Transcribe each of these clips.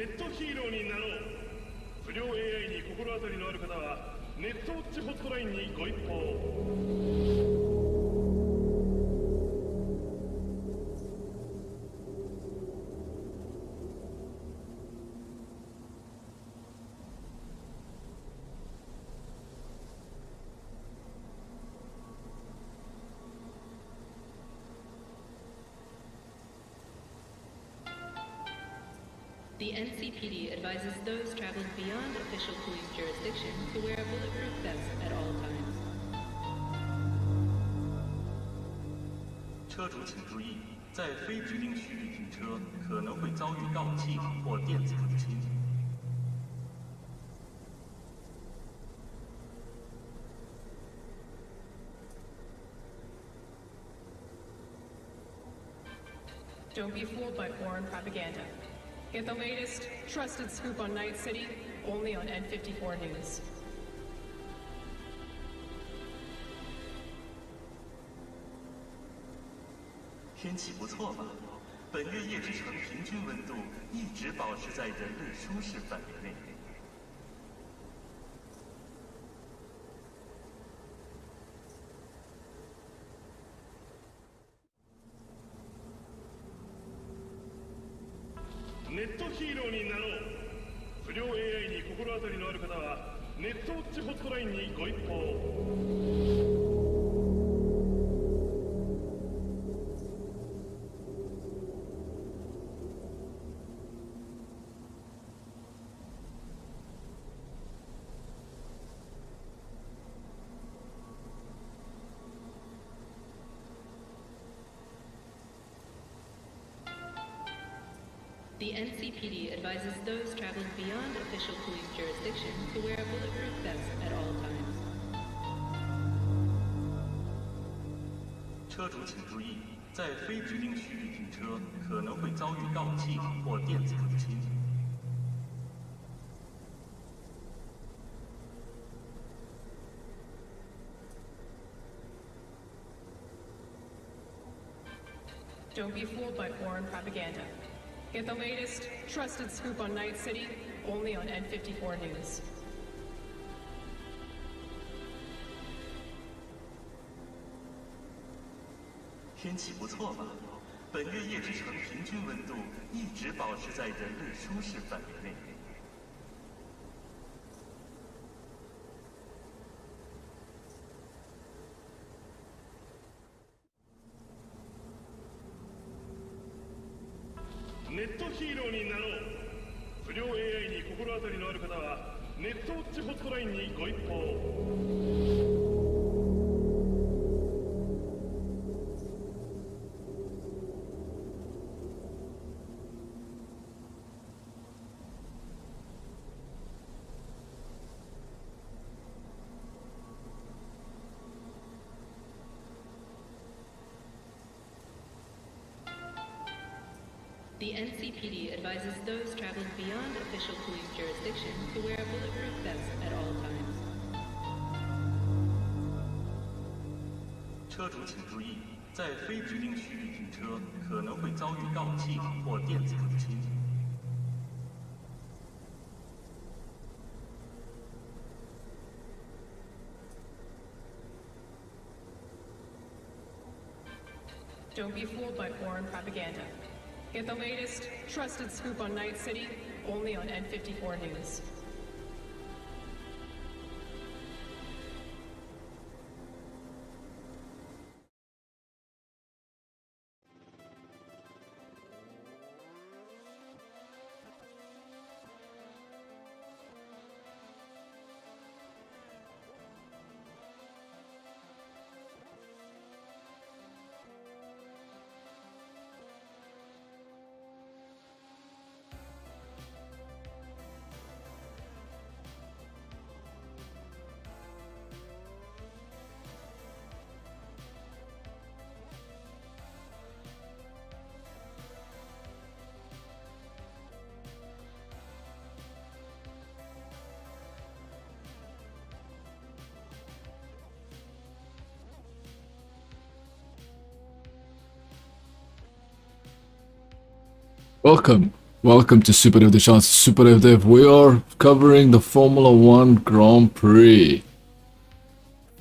ネットヒーローになろう。不良 AI に心当たりのある方はネットウォッチホットラインにご一報を。The NCPD advises those traveling beyond official police jurisdiction to wear a bulletproof vest at all times. 车主请注意，在非指定区域停车可能会遭遇盗窃或电子入侵。Don't be fooled by foreign propaganda. Get the latest, trusted scoop on Night City, only on N54 News. 天气不错吧？本月夜之城平均温度一直保持在人类舒适范围内。ネットヒーローになろう。不良 AI に心当たりのある方はネットウォッチホットラインにご一報を。The NCPD advises those traveling beyond official police jurisdiction to wear a bulletproof vest at all times. 车主请注意，在非指定区域停车可能会遭遇盗窃或电子入侵。Don't be fooled by foreign propaganda. Get the latest, trusted scoop on Night City, only on N54 News. 天气不错吧？本月夜之城平均温度一直保持在人类舒适范围内。ネットヒーローになろう。不良 AI に心当たりのある方はネットウォッチホットラインにご一報を。The NCPD advises those traveling beyond official police jurisdiction to wear a bulletproof vest at all times. 车主请注意，在非指定区域停车可能会遭遇盗窃或电子入侵。Don't be fooled by foreign propaganda. Get the latest, trusted scoop on Night City, only on N54 News. ？Welcome Welcome to Superdude, the chance Superdavedev. We are covering the Formula 1 Grand Prix.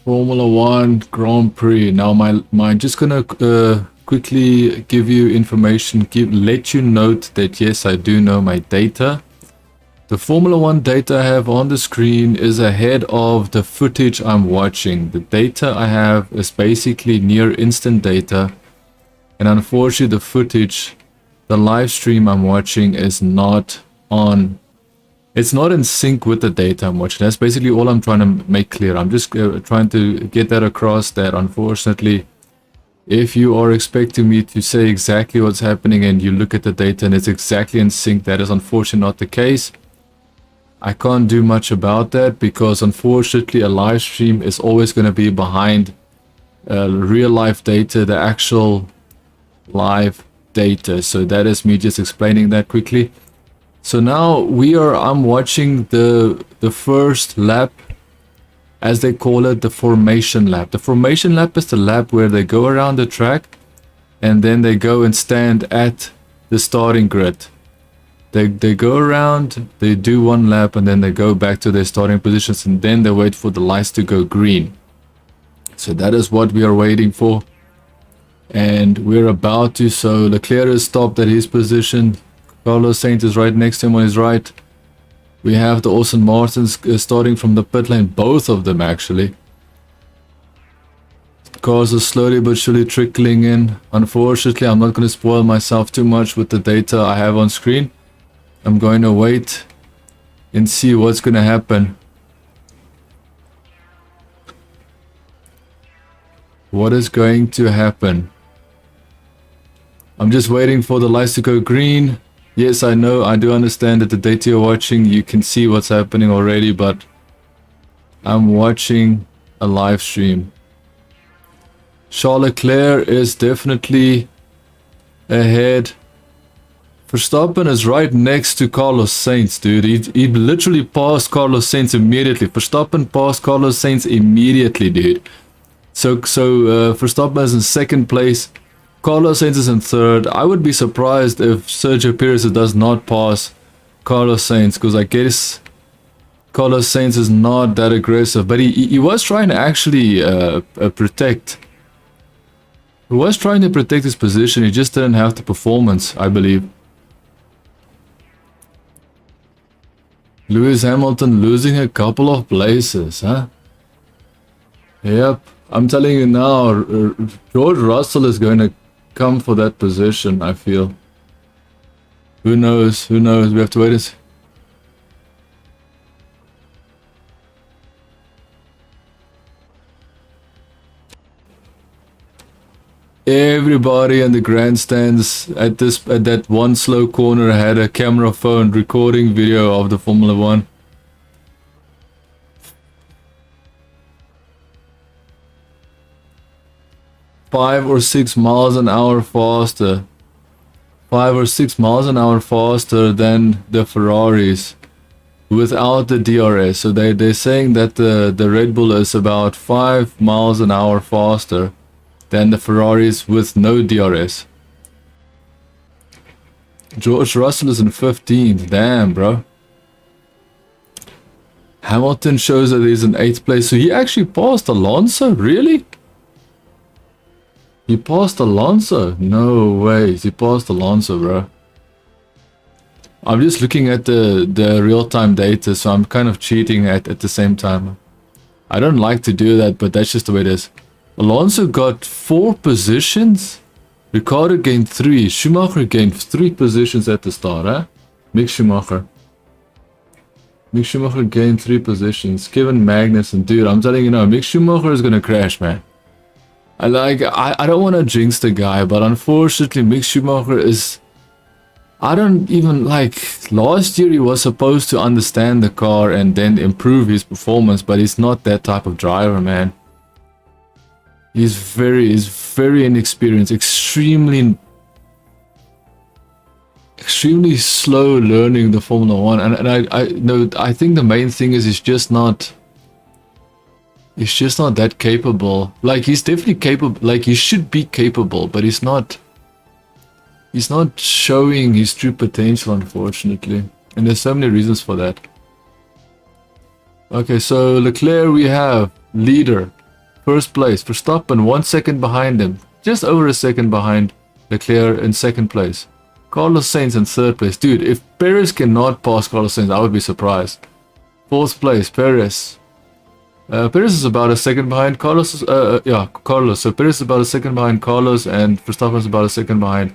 Formula 1 Grand Prix. Now, my just gonna quickly give you information, let you note that yes, I do know my data. The Formula 1 data I have on the screen is ahead of the footage I'm watching. The data I have is basically near instant data, and unfortunately the footage, the live stream I'm watching is not on. It's not in sync with the data I'm watching. That's basically all I'm trying to make clear. I'm just trying to get that across, that unfortunately, if you are expecting me to say exactly what's happening and you look at the data and it's exactly in sync, that is unfortunately not the case. I can't do much about that because unfortunately a live stream is always going to be behind real life data, the actual live data. So that is me just explaining that quickly. So now I'm watching the first lap, as they call it, the formation lap. The formation lap is the lap where they go around the track and then they go and stand at the starting grid. They go around, they do one lap, and then they go back to their starting positions, and then they wait for the lights to go green. So that is what we are waiting for. And we're about to, so Leclerc is stopped at his position. Carlos Sainz is right next to him on his right. We have the Aston Martins starting from the pit lane, both of them actually. Cars are slowly but surely trickling in. Unfortunately, I'm not going to spoil myself too much with the data I have on screen. I'm going to wait and see what's going to happen. What is going to happen? I'm just waiting for the lights to go green. Yes, I know, I do understand that the data you're watching, you can see what's happening already, but I'm watching a live stream. Charles Leclerc is definitely ahead. Verstappen is right next to Carlos Sainz, dude. He literally passed Carlos Sainz immediately. Verstappen passed Carlos Sainz immediately, dude. So Verstappen is in second place. Carlos Sainz is in third. I would be surprised if Sergio Perez does not pass Carlos Sainz, because I guess Carlos Sainz is not that aggressive. But he was trying to actually protect. He was trying to protect his position. He just didn't have the performance, I believe. Lewis Hamilton losing a couple of places, huh? Yep, I'm telling you now, George Russell is going to come for that position, I feel. Who knows? Who knows? We have to wait and see. Everybody in the grandstands at that one slow corner had a camera phone recording video of the Formula 1. Five or 6 miles an hour faster. 5 or 6 miles an hour faster than the Ferraris without the DRS. So they're saying that the Red Bull is about 5 miles an hour faster than the Ferraris with no DRS. George Russell is in 15th. Damn, bro. Hamilton shows that he's in 8th place. So he actually passed Alonso? Really? He passed Alonso? No way. He passed Alonso, bro. I'm just looking at the real-time data, so I'm kind of cheating at the same time. I don't like to do that, but that's just the way it is. Alonso got 4 positions. Ricciardo gained 3. Schumacher gained 3 positions at the start, huh? Mick Schumacher. Mick Schumacher gained 3 positions. Kevin Magnussen, dude, I'm telling you now, Mick Schumacher is gonna crash, man. I don't want to jinx the guy, but unfortunately, Mick Schumacher is... I don't even like... Last year he was supposed to understand the car and then improve his performance, but he's not that type of driver, man. He's very inexperienced, extremely slow learning the Formula 1, and I think the main thing is he's just not that capable. Like, he's definitely capable, like he should be capable, but he's not He's not showing his true potential, unfortunately. And there's so many reasons for that. Okay, so Leclerc we have leader. First place. Verstappen 1 second behind him. Just over a second behind Leclerc in second place. Carlos Sainz in third place. Dude, if Perez cannot pass Carlos Sainz, I would be surprised. Fourth place, Perez. Perez is about a second behind Carlos. Carlos. So Perez is about a second behind Carlos, and Verstappen is about a second behind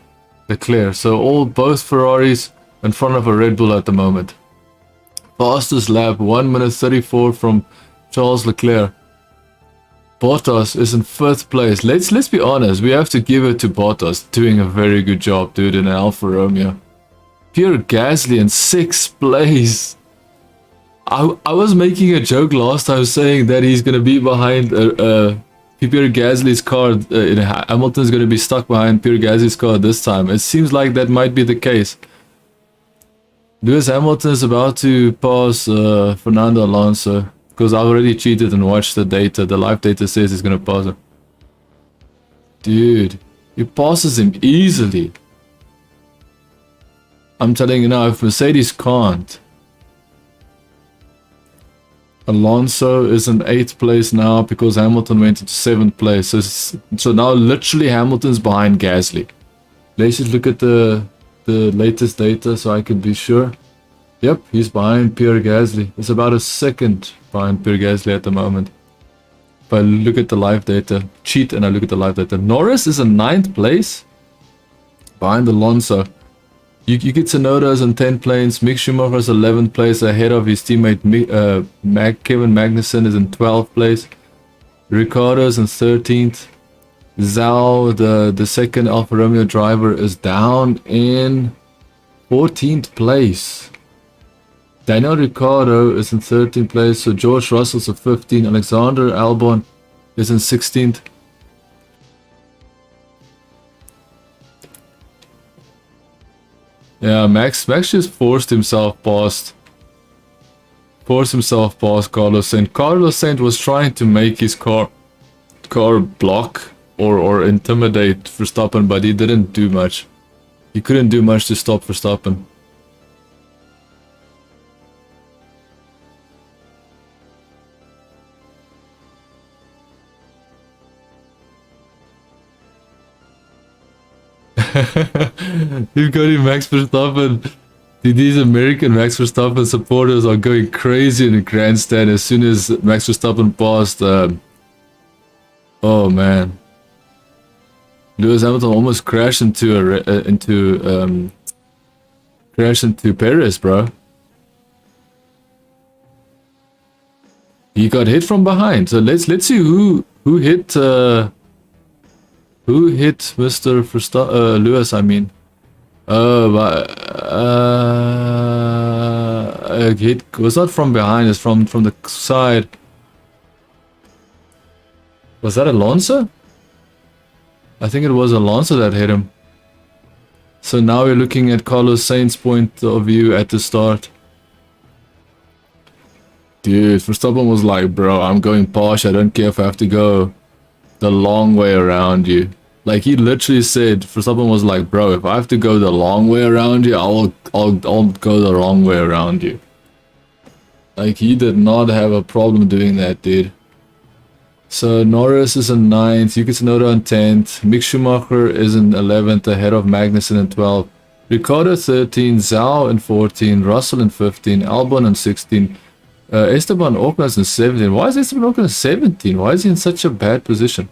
Leclerc. So both Ferraris in front of a Red Bull at the moment. Fastest lap, 1 minute 34 from Charles Leclerc. Bottas is in 5th place. Let's be honest, we have to give it to Bottas, doing a very good job, dude, in Alfa Romeo. Pierre Gasly in 6th place. I was making a joke last time saying that he's gonna be behind Pierre Gasly's car. Hamilton's gonna be stuck behind Pierre Gasly's car this time. It seems like that might be the case. Lewis Hamilton is about to pass Fernando Alonso. Because I've already cheated and watched the data. The live data says he's gonna pass him. Dude, he passes him easily. I'm telling you now, if Mercedes can't. Alonso is in 8th place now because Hamilton went into 7th place. So now literally Hamilton's behind Gasly. Let's just look at the latest data so I can be sure. Yep, he's behind Pierre Gasly. It's about a second behind Pierre Gasly at the moment. If I look at the live data, cheat and I look at the live data. Norris is in 9th place behind Alonso. Yuki Tsunoda is in 10th place. Mick Schumacher is 11th place ahead of his teammate Kevin Magnussen is in 12th place. Ricciardo is in 13th. Zhao, the second Alfa Romeo driver, is down in 14th place. Daniel Ricciardo is in 13th place, so George Russell's in 15th. Alexander Albon is in 16th. Yeah, Max just forced himself past Carlos Sainz. Carlos Sainz was trying to make his car block or intimidate Verstappen, but he didn't do much. He couldn't do much to stop Verstappen. You've got him, Max Verstappen. These American Max Verstappen supporters are going crazy in the grandstand as soon as Max Verstappen passed. Oh man, Lewis Hamilton almost crashed into Perez, bro. He got hit from behind. So let's see who hit. Who hit Mr. Lewis, I mean? Hit was not from behind, it's from the side. Was that Alonso? I think it was Alonso that hit him. So now we're looking at Carlos Sainz's point of view at the start. Dude, Verstappen was like, bro, I'm going Porsche, I don't care if I have to go the long way around you. Like he literally said, Verstappen was like, bro, if I have to go the long way around you, I'll go the wrong way around you. Like he did not have a problem doing that, dude. So Norris is in 9th, Yuki Tsunoda in 10th, Mick Schumacher is in 11th ahead of Magnussen in 12th, Ricciardo 13, Zhao in 14, Russell in 15, Albon in 16, Esteban Ocon is in 17. Why is Esteban Ocon in 17? Why is he in such a bad position?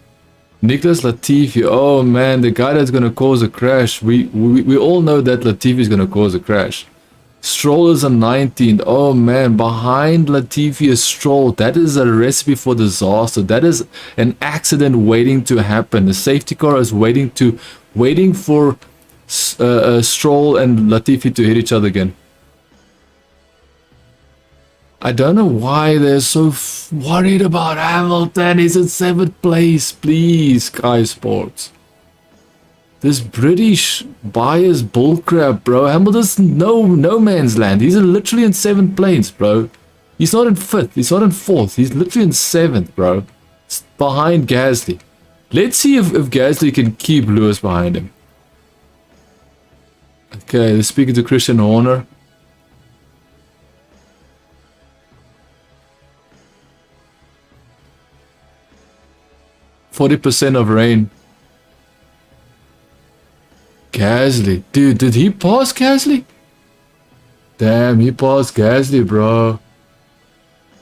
Nicholas Latifi, oh man, the guy that's gonna cause a crash. We all know that Latifi is gonna cause a crash. Stroll is in 19th. Oh man, behind Latifi is Stroll. That is a recipe for disaster. That is an accident waiting to happen. The safety car is waiting for Stroll and Latifi to hit each other again. I don't know why they're so worried about Hamilton. He's in 7th place. Please, Sky Sports. This British biased bullcrap, bro. Hamilton's no man's land. He's literally in 7th place, bro. He's not in 5th. He's not in 4th. He's literally in 7th, bro. It's behind Gasly. Let's see if Gasly can keep Lewis behind him. Okay, they're speaking to Christian Horner. %40 of rain. Gasly. Dude, did he pass Gasly? Damn, he passed Gasly, bro.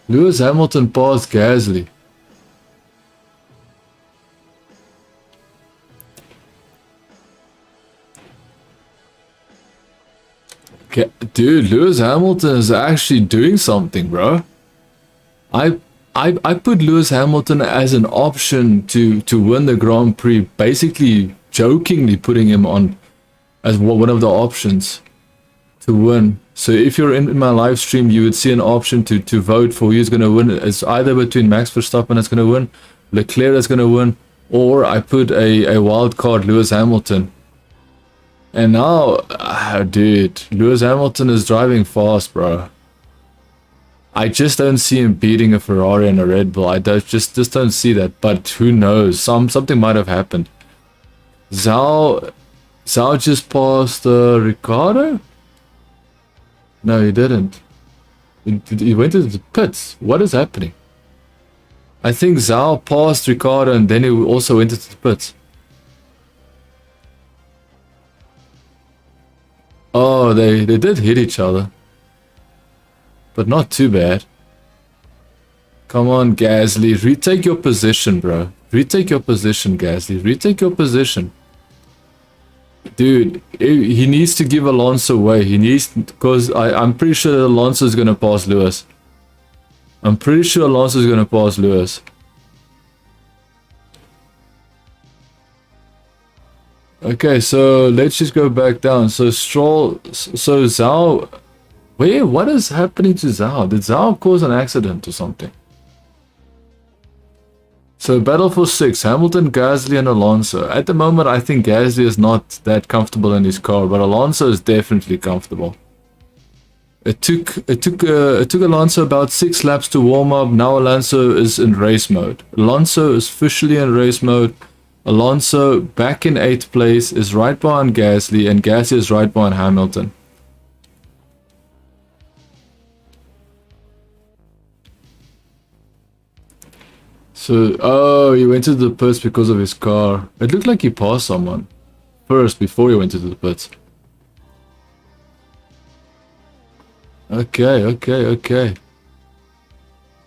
Lewis Hamilton passed Gasly. Dude, Lewis Hamilton is actually doing something, bro. I put Lewis Hamilton as an option to win the Grand Prix, basically jokingly putting him on as one of the options to win. So if you're in my live stream, you would see an option to vote for who's going to win. It's either between Max Verstappen that's going to win, Leclerc that's going to win, or I put a wild card Lewis Hamilton. And now, dude, Lewis Hamilton is driving fast, bro. I just don't see him beating a Ferrari and a Red Bull. I just don't see that. But who knows? Something might have happened. Zhao just passed Ricciardo? No, he didn't. He went into the pits. What is happening? I think Zhao passed Ricciardo and then he also went into the pits. Oh, they did hit each other. But not too bad. Come on, Gasly. Retake your position, bro. Retake your position, Gasly. Retake your position. Dude, he needs to give Alonso away. He needs... Because I'm pretty sure that Alonso is going to pass Lewis. I'm pretty sure Alonso is going to pass Lewis. Okay, so let's just go back down. So Stroll... So Zhao... Wait, what is happening to Zhao? Did Zhao cause an accident or something? So battle for 6, Hamilton, Gasly and Alonso. At the moment I think Gasly is not that comfortable in his car, but Alonso is definitely comfortable. It took Alonso about 6 laps to warm up. Now Alonso is in race mode. Alonso is officially in race mode. Alonso back in 8th place is right behind Gasly, and Gasly is right behind Hamilton. So, oh, he went to the pits because of his car. It looked like he passed someone first before he went to the pits. Okay.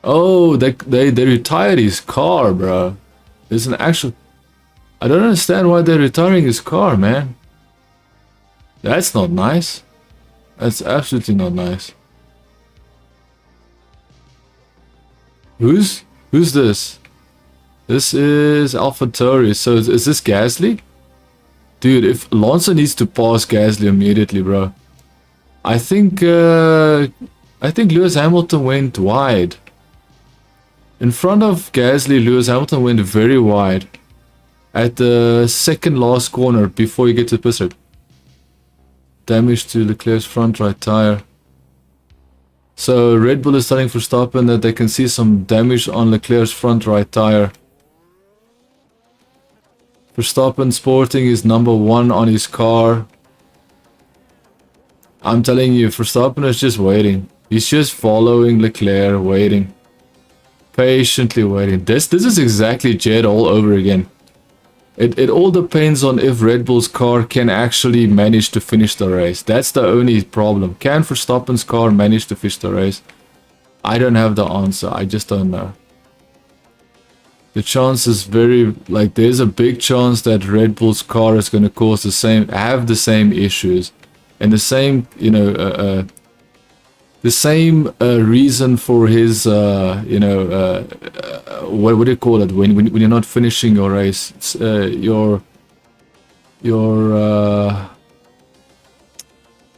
Oh, they retired his car, bro. There's an actual... I don't understand why they're retiring his car, man. That's not nice. That's absolutely not nice. Who's this? This is AlphaTauri. So is this Gasly? Dude, if Alonso needs to pass Gasly immediately, bro. I think Lewis Hamilton went wide. In front of Gasly, Lewis Hamilton went very wide. At the second last corner before you get to the pit stop. Damage to Leclerc's front right tire. So Red Bull is telling Verstappen that they can see some damage on Leclerc's front right tire. Verstappen sporting is #1 on his car. I'm telling you, Verstappen is just waiting. He's just following Leclerc, waiting. Patiently waiting. This is exactly Jed all over again. It all depends on if Red Bull's car can actually manage to finish the race. That's the only problem. Can Verstappen's car manage to finish the race? I don't have the answer. I just don't know. The chance is very... Like, there's a big chance that Red Bull's car is going to cause the same... Have the same issues. And the same, you know... the same reason for his, you know... what do you call it? When you're not finishing your race. It's,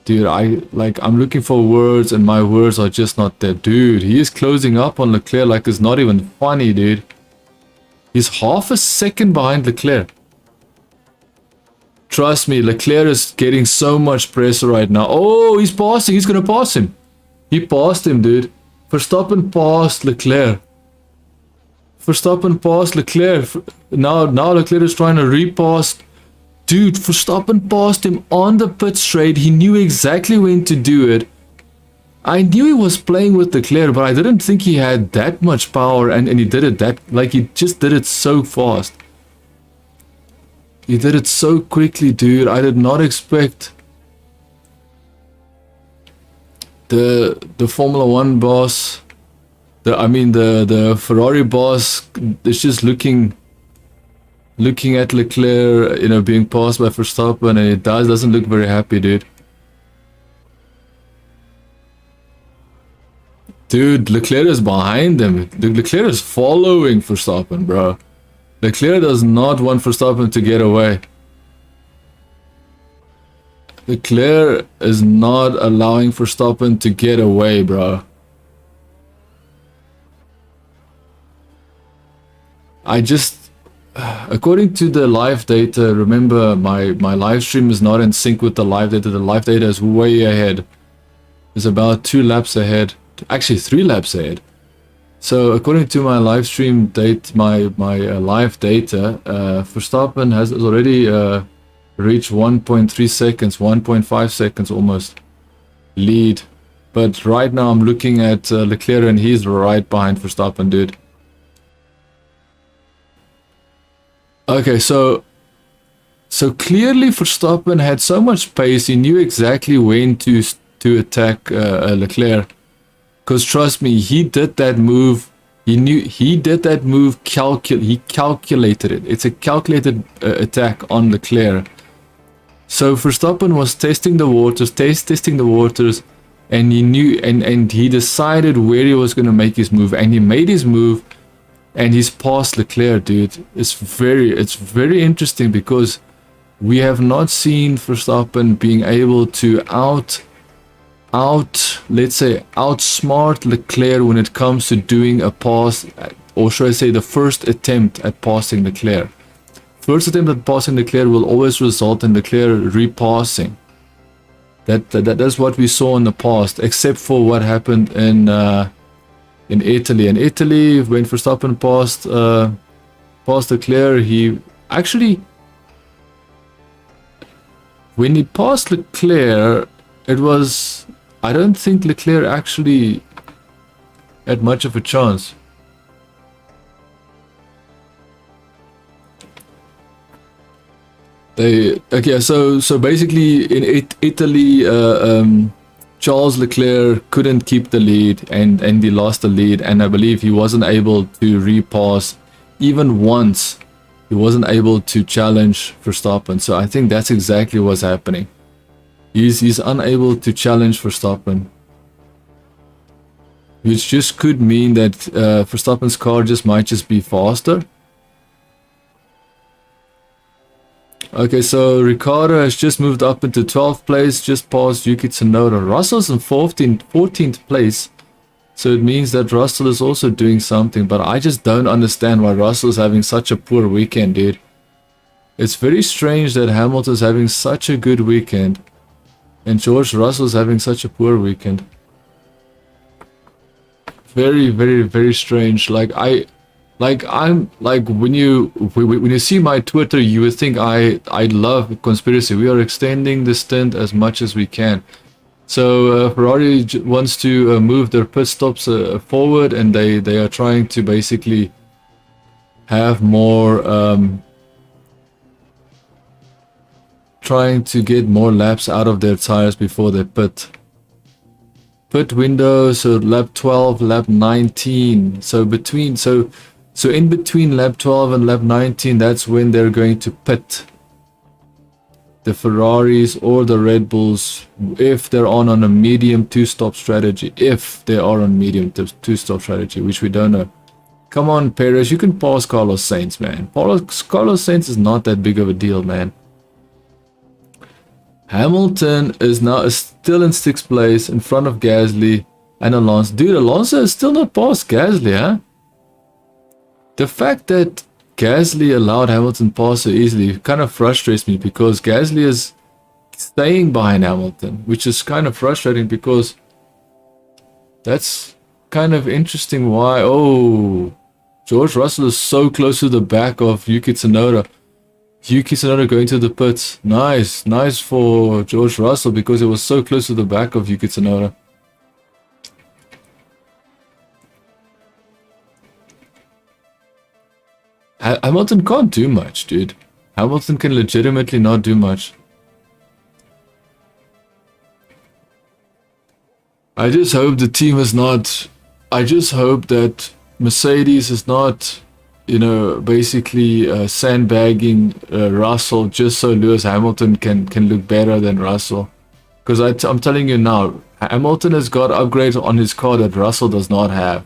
dude, I'm looking for words and my words are just not there. Dude, he is closing up on Leclerc like it's not even funny, dude. He's half a second behind Leclerc. Trust me, Leclerc is getting so much pressure right now. Oh, he's passing. He's gonna pass him. He passed him, dude. Verstappen passed Leclerc. Verstappen passed Leclerc. Now Leclerc is trying to repass Dude, Verstappen passed him on the pit straight. He knew exactly when to do it. I knew he was playing with Leclerc, but I didn't think he had that much power, and he did it that, like, he just did it so fast. He did it so quickly, dude. I did not expect the Formula 1 boss, the Ferrari boss is just looking at Leclerc, you know, being passed by Verstappen, and it doesn't look very happy, dude. Dude, Leclerc is behind him. Leclerc is following Verstappen, bro. Leclerc does not want Verstappen to get away. Leclerc is not allowing Verstappen to get away, bro. According to the live data, remember my live stream is not in sync with the live data. The live data is way ahead. It's about 2 laps ahead. Actually 3 laps ahead. So according to my live stream date, my live data, Verstappen has already reached 1.3 seconds, 1.5 seconds almost lead. But right now I'm looking at Leclerc, and he's right behind Verstappen, dude. Okay, so clearly Verstappen had so much pace, he knew exactly when to attack Leclerc. Because trust me, he did that move. He did that move. He calculated it. It's a calculated attack on Leclerc. So Verstappen was testing the waters, testing the waters, and he knew, and he decided where he was going to make his move, and he made his move, and he's past Leclerc, dude. It's very interesting, because we have not seen Verstappen being able to let's say outsmart Leclerc when it comes to doing a pass, or should I say the first attempt at passing Leclerc. First attempt at passing Leclerc will always result in Leclerc repassing. That's what we saw in the past, except for what happened in Italy. In Italy, when Verstappen passed Leclerc, he actually, when he passed Leclerc, it was, I don't think Leclerc actually had much of a chance. So basically in Italy, Charles Leclerc couldn't keep the lead, and he lost the lead, and I believe he wasn't able to repass even once. He wasn't able to challenge Verstappen, so I think that's exactly what's happening. He's unable to challenge Verstappen, which just could mean that Verstappen's car might just be faster. Okay, so Ricciardo has just moved up into 12th place, just past Yuki Tsunoda. Russell's in 14th place, so it means that Russell is also doing something, but I just don't understand why Russell's having such a poor weekend, dude. It's very strange that Hamilton's having such a good weekend, and George Russell's having such a poor weekend. Very strange. When you see my Twitter, you would think I love conspiracy. We are extending the stint as much as we can. So Ferrari wants to move their pit stops forward, and they are trying to basically have more, trying to get more laps out of their tires before they pit window. So lap 12, lap 19. So in between lap 12 and lap 19, that's when they're going to pit the Ferraris or the Red Bulls, if they're on a medium two-stop strategy. If they are on medium two-stop strategy, which we don't know. Come on, Perez, you can pass Carlos Sainz, man. Carlos Sainz is not that big of a deal, man. Hamilton is now still in 6th place in front of Gasly and Alonso. Dude, Alonso is still not past Gasly, huh? The fact that Gasly allowed Hamilton pass so easily kind of frustrates me, because Gasly is staying behind Hamilton, which is kind of frustrating, because that's kind of interesting why. Oh, George Russell is so close to the back of Yuki Tsunoda. Yuki Tsunoda going to the pits. Nice for George Russell because it was so close to the back of Yuki Tsunoda. Hamilton can't do much, dude. Hamilton can legitimately not do much. I just hope the team is not... I just hope that Mercedes is not, you know, basically sandbagging Russell just so Lewis Hamilton can look better than Russell. Because I'm telling you now, Hamilton has got upgrades on his car that Russell does not have.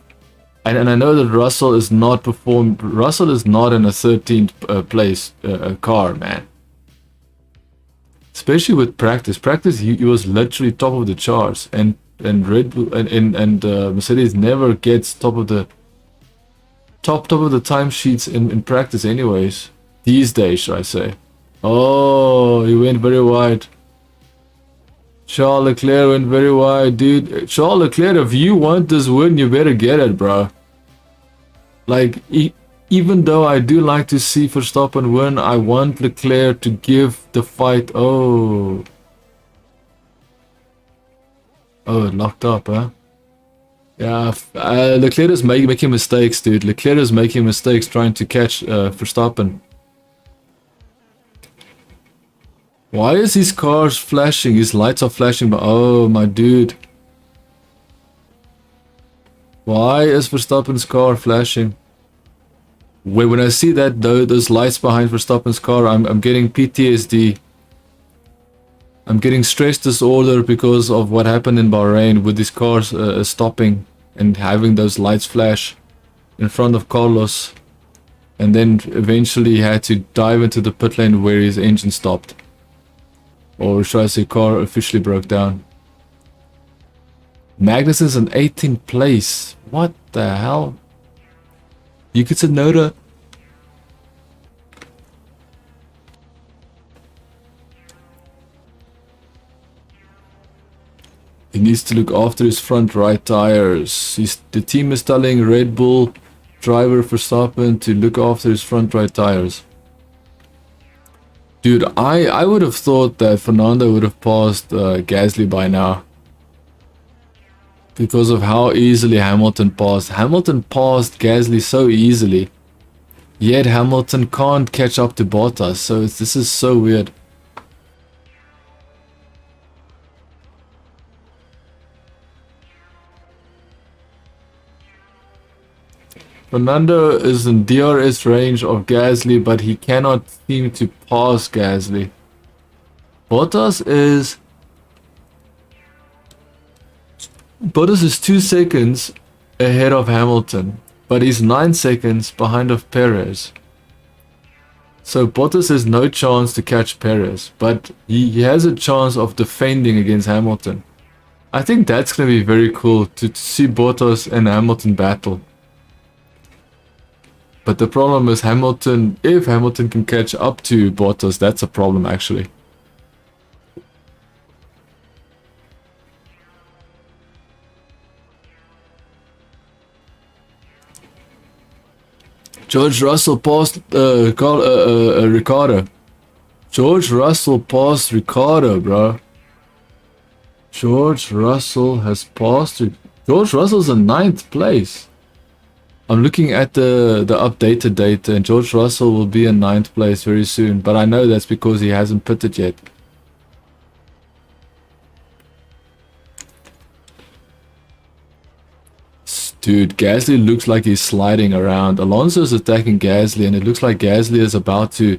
And I know that Russell is not Russell is not in a 13th place car, man. Especially with practice. Practice, he was literally top of the charts, and Red Bull and Mercedes never gets top of the timesheets in practice, anyways. These days, should I say? Oh, he went very wide. Charles Leclerc went very wide, dude. Charles Leclerc, if you want this win, you better get it, bro. Like, even though I do like to see Verstappen win, I want Leclerc to give the fight. Oh, it locked up, huh? Yeah, Leclerc is making mistakes, dude. Leclerc is making mistakes trying to catch Verstappen. Why is his car flashing? His lights are flashing, but oh my dude. Why is Verstappen's car flashing? When I see that though, those lights behind Verstappen's car, I'm getting PTSD. I'm getting stress disorder because of what happened in Bahrain with his cars stopping and having those lights flash in front of Carlos. And then eventually he had to dive into the pit lane where his engine stopped. Or should I say car officially broke down. Magnus is in 18th place. What the hell? Yuki Tsunoda. He needs to look after his front right tires. The team is telling Red Bull driver Verstappen to look after his front right tires. Dude, I would have thought that Fernando would have passed Gasly by now. Because of how easily Hamilton passed. Hamilton passed Gasly so easily. Yet Hamilton can't catch up to Bottas. So this is so weird. Fernando is in DRS range of Gasly, but he cannot seem to pass Gasly. Bottas is 2 seconds ahead of Hamilton, but he's 9 seconds behind of Perez. So Bottas has no chance to catch Perez, but he has a chance of defending against Hamilton. I think that's going to be very cool to see Bottas and Hamilton battle. But the problem is Hamilton, if Hamilton can catch up to Bottas, that's a problem actually. George Russell passed Ricciardo. George Russell passed Ricciardo, bro. George Russell has passed. George Russell's in 9th place. I'm looking at the updated data, and George Russell will be in 9th place very soon. But I know that's because he hasn't pitted yet. Dude, Gasly looks like he's sliding around. Alonso's attacking Gasly, and it looks like Gasly is about to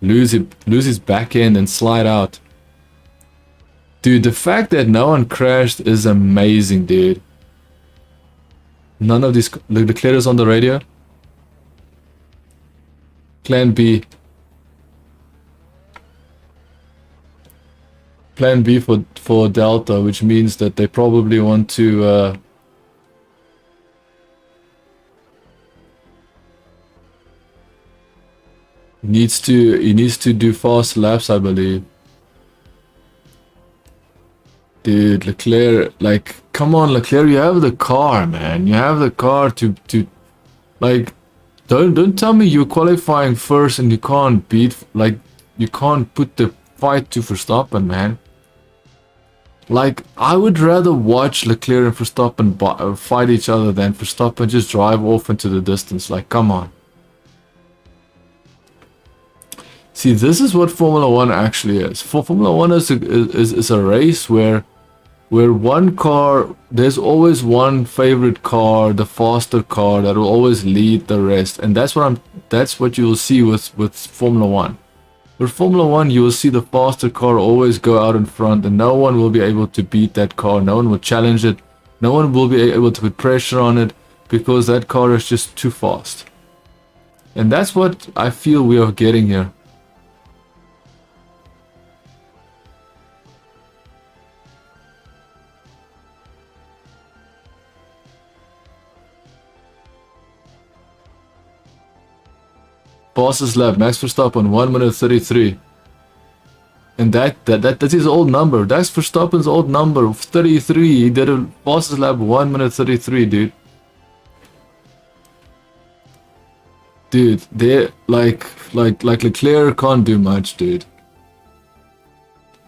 lose his back end and slide out. Dude, the fact that no one crashed is amazing, dude. None of these... Look, Leclerc is on the radio. Plan B. Plan B for Delta, which means that they probably want to... He needs to do fast laps, I believe. Dude, Leclerc, like, come on, Leclerc, you have the car, man. You have the car to like, Don't tell me you're qualifying first and you can't beat, like, you can't put the fight to Verstappen, man. Like, I would rather watch Leclerc and Verstappen fight each other than Verstappen just drive off into the distance. Like, come on. See, this is what Formula 1 actually is. Formula 1 is a race where one car, there's always one favorite car, the faster car that will always lead the rest, and that's what you will see with Formula 1. With Formula 1, you will see the faster car always go out in front, and no one will be able to beat that car. No one will challenge it. No one will be able to put pressure on it because that car is just too fast. And that's what I feel we are getting here. Fastest lap, Max Verstappen, 1 minute 33. And that's his old number. That's Verstappen's old number, 33. He did a fastest lap, 1 minute 33, dude. Dude, they're like Leclerc can't do much, dude.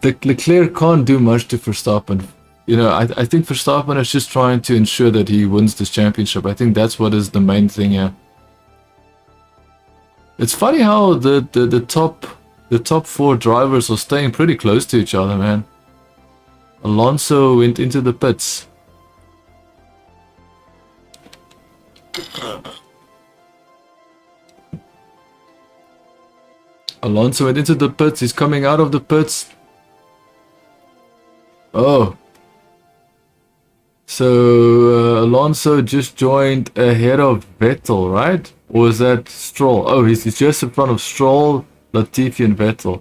Leclerc can't do much to Verstappen. You know, I think Verstappen is just trying to ensure that he wins this championship. I think that's what is the main thing here. It's funny how the top 4 drivers are staying pretty close to each other, man. Alonso went into the pits. Alonso went into the pits. He's coming out of the pits. Oh. So Alonso just joined ahead of Vettel, right? Or is that Stroll? Oh, he's just in front of Stroll, Latifi and Vettel.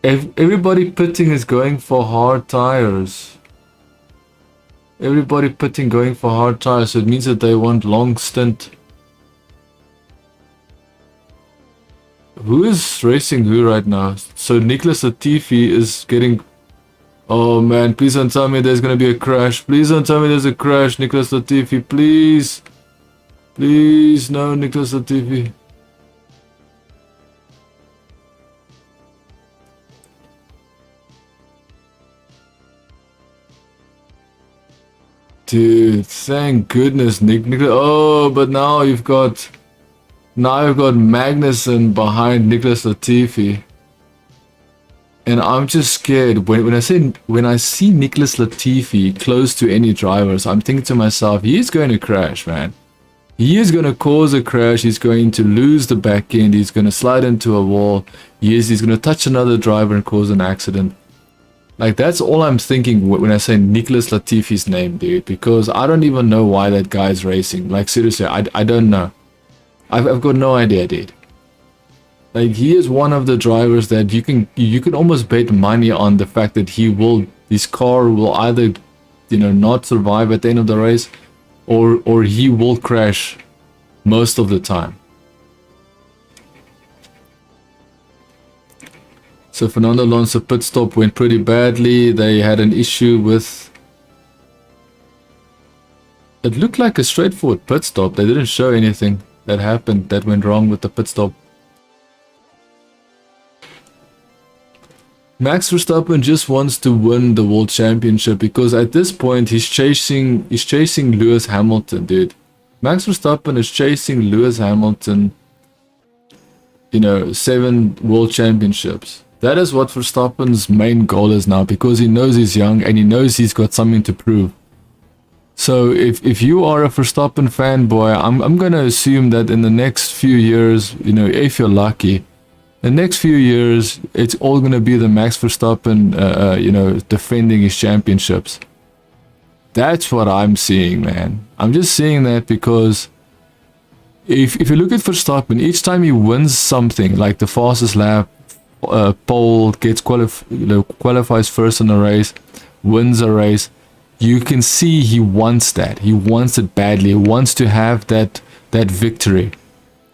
Everybody pitting is going for hard tires. Everybody pitting going for hard tires, so it means that they want long stint. Who is racing who right now? So Nicholas Latifi is getting... Oh man, please don't tell me there's gonna be a crash. Please don't tell me there's a crash, Nicholas Latifi, please. Please, no, Nicholas Latifi. Dude, thank goodness, Nicholas. Oh, but now you've got Magnussen behind Nicholas Latifi. And I'm just scared when I see Nicholas Latifi close to any drivers, I'm thinking to myself, he's going to crash, man. He is going to cause a crash. He's going to lose the back end. He's going to slide into a wall. He's going to touch another driver and cause an accident. Like, that's all I'm thinking when I say Nicholas Latifi's name, dude. Because I don't even know why that guy's racing. Like, seriously, I don't know. I've got no idea, dude. Like, he is one of the drivers that you can almost bet money on the fact that his car will either, you know, not survive at the end of the race, or he will crash most of the time. So Fernando Alonso pit stop went pretty badly. They had an issue with... It looked like a straightforward pit stop. They didn't show anything that happened that went wrong with the pit stop. Max Verstappen just wants to win the World Championship because at this point he's chasing Lewis Hamilton, dude. Max Verstappen is chasing Lewis Hamilton, you know, 7 World Championships. That is what Verstappen's main goal is now, because he knows he's young and he knows he's got something to prove. So if you are a Verstappen fanboy, I'm gonna assume that in the next few years, you know, if you're lucky, the next few years, it's all going to be the Max Verstappen, you know, defending his championships. That's what I'm seeing, man. I'm just seeing that because if you look at Verstappen, each time he wins something, like the fastest lap, pole, gets qualifies first in a race, wins a race, you can see he wants that. He wants it badly. He wants to have that victory.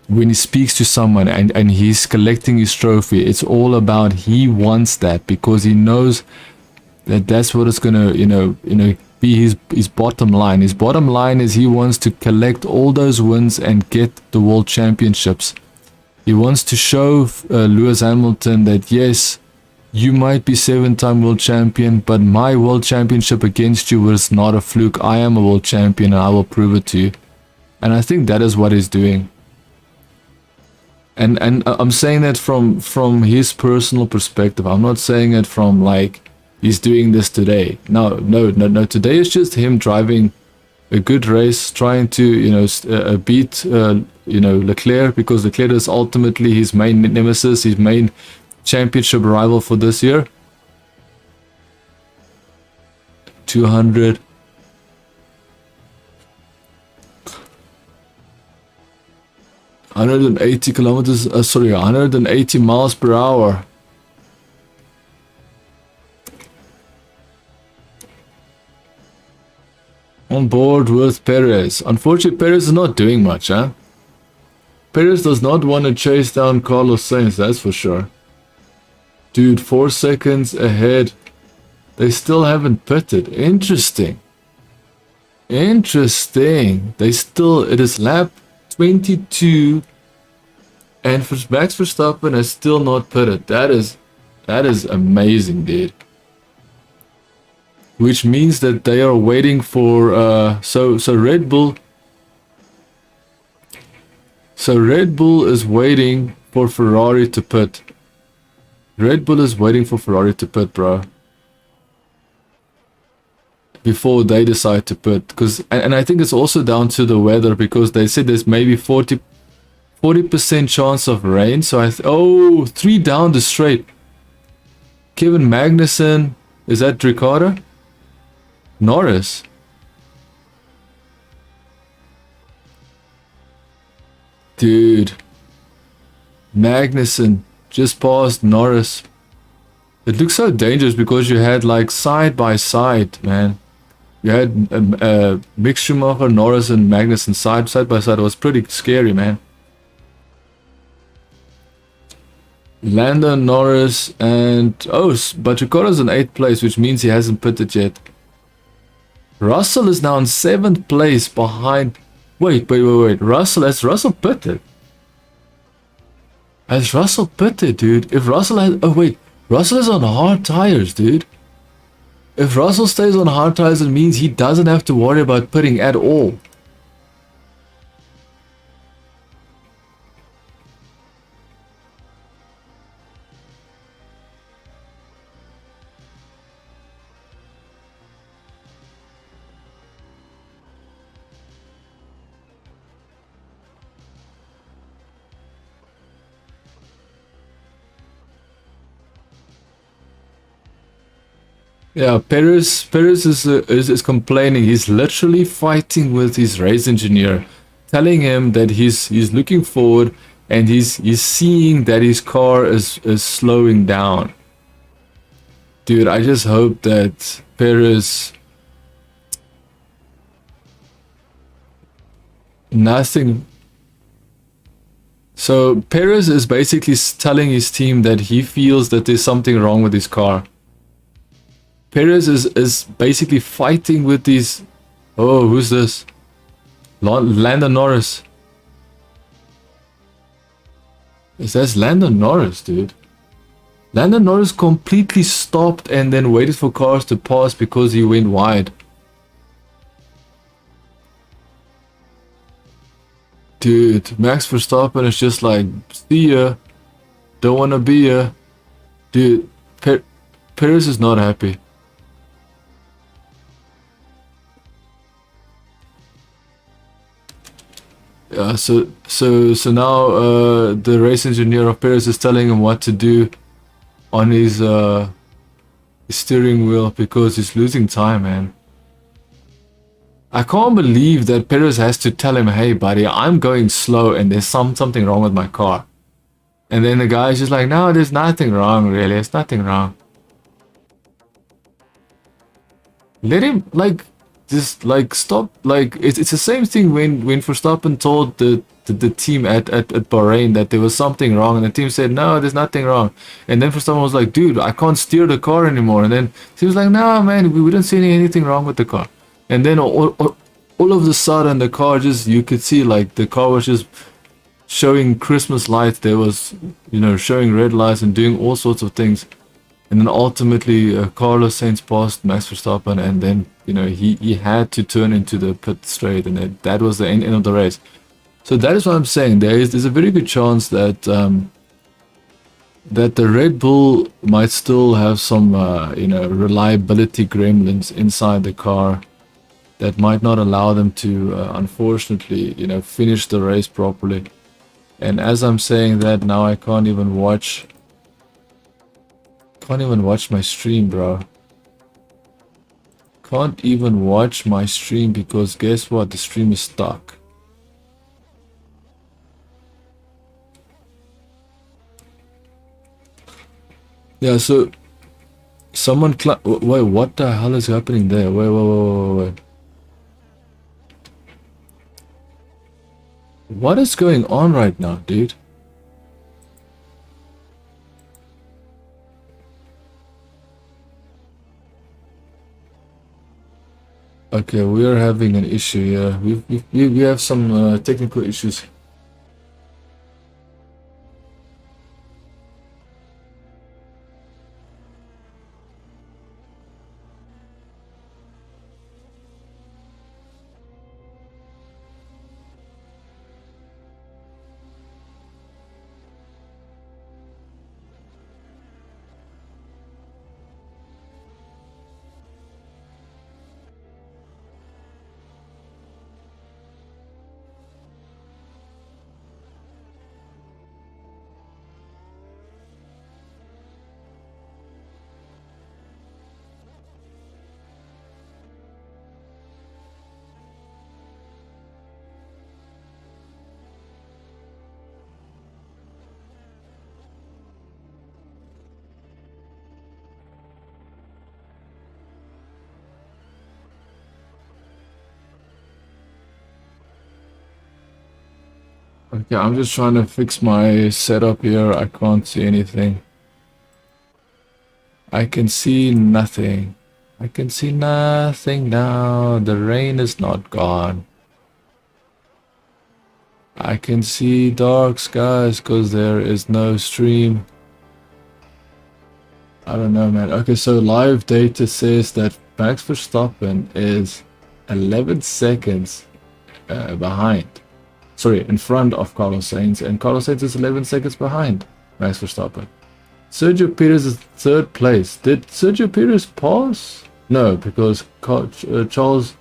When he speaks to someone and he's collecting his trophy, it's all about he wants that because he knows that that's what it's gonna, you know, be be his bottom line. His bottom line is he wants to collect all those wins and get the world championships. He wants to show Lewis Hamilton that yes, you might be 7-time world champion, but my world championship against you was not a fluke. I am a world champion and I will prove it to you. And I think that is what he's doing. And I'm saying that from his personal perspective. I'm not saying it from like he's doing this today. No. Today is just him driving a good race, trying to beat Leclerc, because Leclerc is ultimately his main nemesis, his main championship rival for this year. 200. kilometers, 180 miles per hour. On board with Perez. Unfortunately, Perez is not doing much, huh? Perez does not want to chase down Carlos Sainz, that's for sure. Dude, 4 seconds ahead. They still haven't pitted. Interesting. Interesting. It is lap 22 and Max Verstappen has still not pitted. That is amazing, dude. Which means that they are waiting for so Red Bull is waiting for Ferrari to pit. Red Bull is waiting for Ferrari to pit, bro, before they decide to pit. And I think it's also down to the weather, because they said there's maybe 40% chance of rain. So 3 down the straight. Kevin Magnussen, is that Ricciardo? Norris. Dude, Magnussen just passed Norris. It looks so dangerous because you had like side by side, man. You had Mick Schumacher, Norris, and Magnussen side by side. It was pretty scary, man. Lando Norris but Ricciardo's in 8th place, which means he hasn't pitted yet. Russell is now in 7th place behind. Wait. Has Russell pitted? Has Russell pitted, dude? If Russell has... Russell is on hard tires, dude. If Russell stays on hard tires, it means he doesn't have to worry about pitting at all. Yeah, Perez is complaining. He's literally fighting with his race engineer, telling him that he's looking forward and he's seeing that his car is slowing down. Dude, I just hope that Perez... Nothing... So Perez is basically telling his team that he feels that there's something wrong with his car. Perez is basically fighting with these... Oh, who's this? Lando Norris. That's Lando Norris, dude. Lando Norris completely stopped and then waited for cars to pass because he went wide. Dude, Max Verstappen is just like, see ya. Don't wanna be ya. Dude, Perez is not happy. Yeah, so now the race engineer of Perez is telling him what to do on his steering wheel because he's losing time, man. I can't believe that Perez has to tell him, hey buddy, I'm going slow and there's something wrong with my car. And then the guy's just like, no, there's nothing wrong, really, there's nothing wrong. Let him, like, just like stop. Like it's the same thing when Verstappen told the team at Bahrain that there was something wrong, and the team said no, there's nothing wrong, and then Verstappen was like, dude, I can't steer the car anymore, and then he was like, no man, we didn't see anything wrong with the car. And then all of the sudden the car just, you could see like the car was just showing Christmas lights. There was, you know, showing red lights and doing all sorts of things. And then ultimately Carlos Sainz passed Max Verstappen, and then, you know, he had to turn into the pit straight, and that was the end of the race. So that is what I'm saying. There's a very good chance that that the Red Bull might still have some you know, reliability gremlins inside the car that might not allow them to unfortunately, you know, finish the race properly. And as I'm saying that now, I can't even watch my stream, bro. Can't even watch my stream because guess what? The stream is stuck. Yeah, so someone wait, what the hell is happening there? Wait. What is going on right now, dude? Okay, we are having an issue here. We have some technical issues. Okay, I'm just trying to fix my setup here. I can't see anything. I can see nothing. I can see nothing now. The rain is not gone. I can see dark skies because there is no stream. I don't know, man. Okay, so live data says that Max Verstappen is 11 seconds behind. Sorry, in front of Carlos Sainz, and Carlos Sainz is 11 seconds behind Max Verstappen. Sergio Perez is third place. Did Sergio Perez pass? No, because Charles...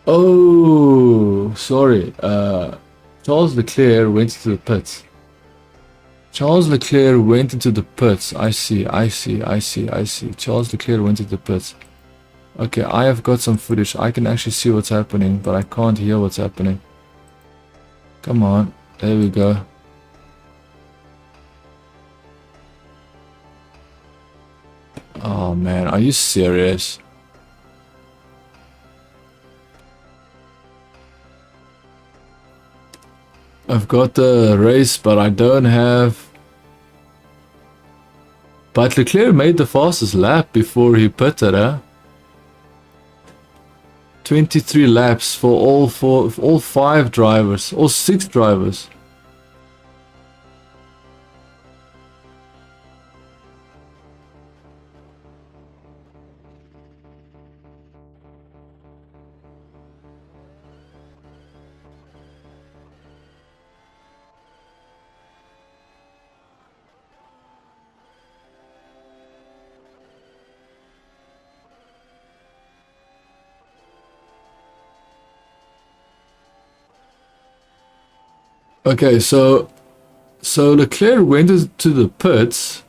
Oh, sorry. Charles Leclerc went to the pits. Charles Leclerc went into the pits. I see. Charles Leclerc went into the pits. Okay, I have got some footage. I can actually see what's happening, but I can't hear what's happening. Come on, there we go. Oh man, are you serious? I've got the race, but I don't have... But Leclerc made the fastest lap before he pitted, huh? 23 laps for all 5 drivers, all 6 drivers. Okay, so Leclerc went into the pits,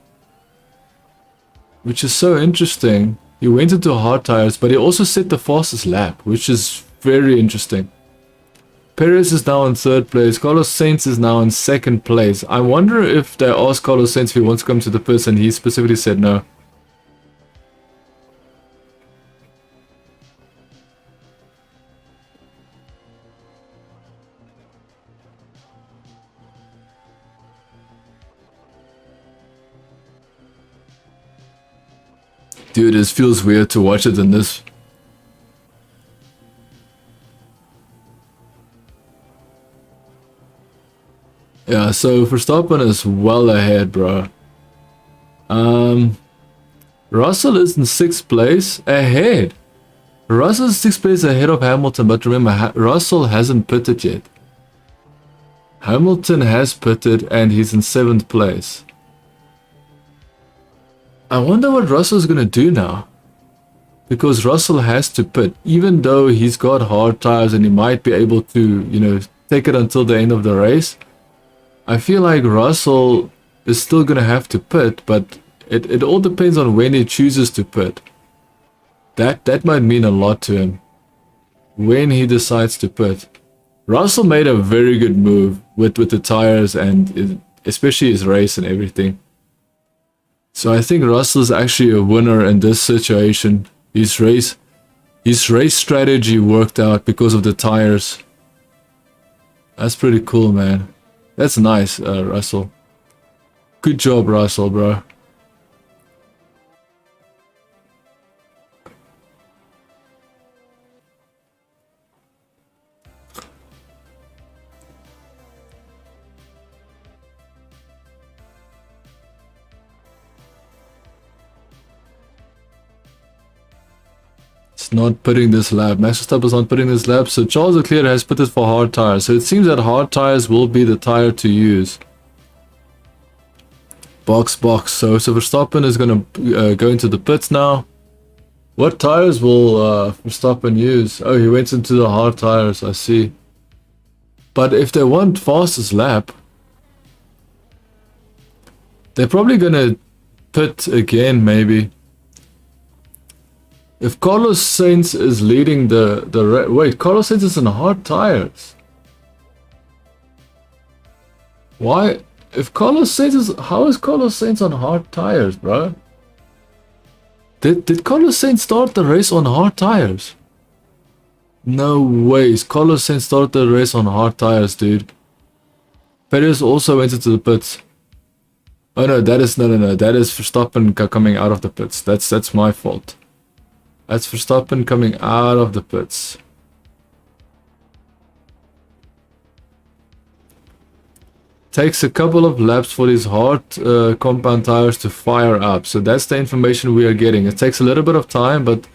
which is so interesting. He went into hard tires, but he also set the fastest lap, which is very interesting. Perez is now in 3rd place. Carlos Sainz is now in 2nd place. I wonder if they asked Carlos Sainz if he wants to come to the pits, and he specifically said no. Dude, it feels weird to watch it in this. Yeah, so Verstappen is well ahead, bro. Russell is in 6th place ahead. Russell is 6th place ahead of Hamilton, but remember, Russell hasn't pitted yet. Hamilton has pitted and he's in 7th place. I wonder what Russell's gonna do now. Because Russell has to pit, even though he's got hard tires and he might be able to, you know, take it until the end of the race. I feel like Russell is still gonna have to pit, but it all depends on when he chooses to pit. That might mean a lot to him. When he decides to pit. Russell made a very good move with the tires and especially his race and everything. So I think Russell's actually a winner in this situation. His race strategy worked out because of the tires. That's pretty cool, man. That's nice, Russell. Good job, Russell, bro. Not putting this lap. Max Verstappen is not putting this lap, so Charles Leclerc has put it for hard tires. So it seems that hard tires will be the tire to use. Box. So Verstappen is going to go into the pits now. What tires will Verstappen use? Oh, he went into the hard tires, I see. But if they want fastest lap, they're probably going to pit again, maybe. If Carlos Sainz is leading wait, Carlos Sainz is in hard tires. Why? If Carlos Sainz is, how is Carlos Sainz on hard tires, bro? Did Carlos Sainz start the race on hard tires? No ways. Carlos Sainz started the race on hard tires, dude. Perez also went into the pits. Oh no, that is no. That is Verstappen coming out of the pits. That's my fault. That's Verstappen coming out of the pits. Takes a couple of laps for these hard compound tires to fire up. So that's the information we are getting. It takes a little bit of time, but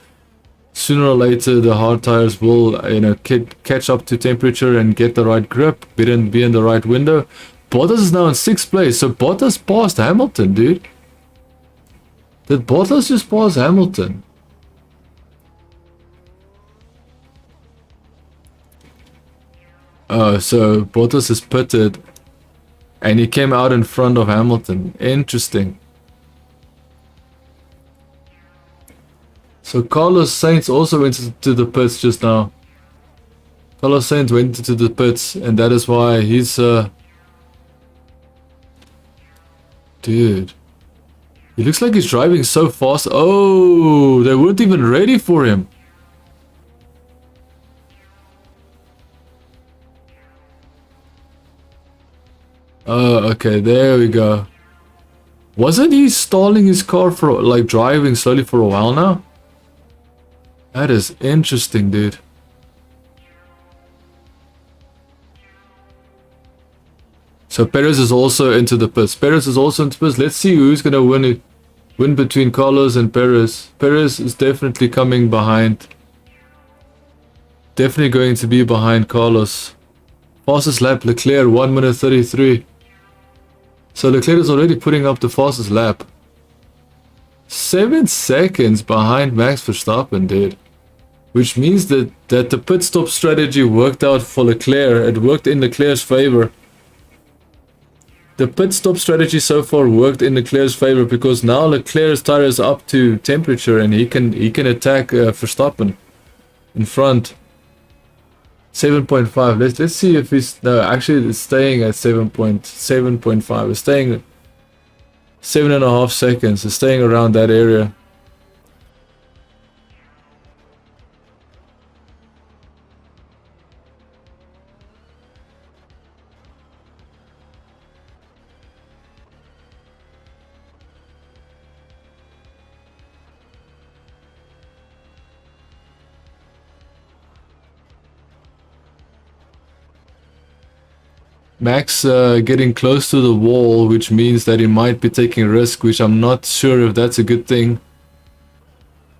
sooner or later the hard tires will, you know, catch up to temperature and get the right grip, be in the right window. Bottas is now in 6th place, so Bottas passed Hamilton, dude. Did Bottas just pass Hamilton? Oh, so Bottas is pitted and he came out in front of Hamilton. Interesting. So Carlos Sainz also went into the pits just now. Carlos Sainz went into the pits and that is why he's dude. He looks like he's driving so fast. Oh, they weren't even ready for him. Oh, okay, there we go. Wasn't he stalling his car for, like, driving slowly for a while now? That is interesting, dude. So Perez is also into the pits. Perez is also into pits. Let's see who's gonna win between Carlos and Perez. Perez is definitely coming behind. Definitely going to be behind Carlos. Fastest lap, Leclerc, 1 minute 33. So Leclerc is already putting up the fastest lap. 7 seconds behind Max Verstappen, dude. Which means that the pit stop strategy worked out for Leclerc. It worked in Leclerc's favor. The pit stop strategy so far worked in Leclerc's favor because now Leclerc's tire is up to temperature and he can attack Verstappen in front. 7.5. Let's see if he's, no, actually it's staying at 7.5. It's staying 7.5 seconds. It's staying around that area. Max getting close to the wall, which means that he might be taking a risk, which I'm not sure if that's a good thing.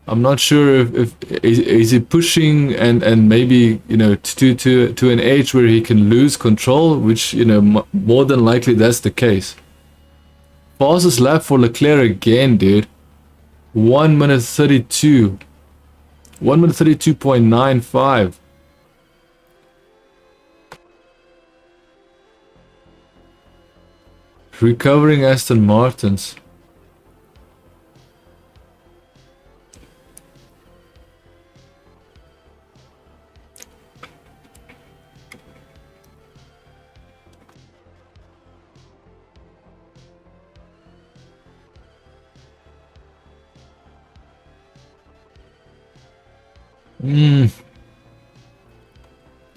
I'm not sure if is he pushing and maybe, you know, to an age where he can lose control, which, you know, more than likely that's the case. Fastest lap for Leclerc again, dude. 1 minute 32. 1 minute 32.95. Recovering Aston Martins.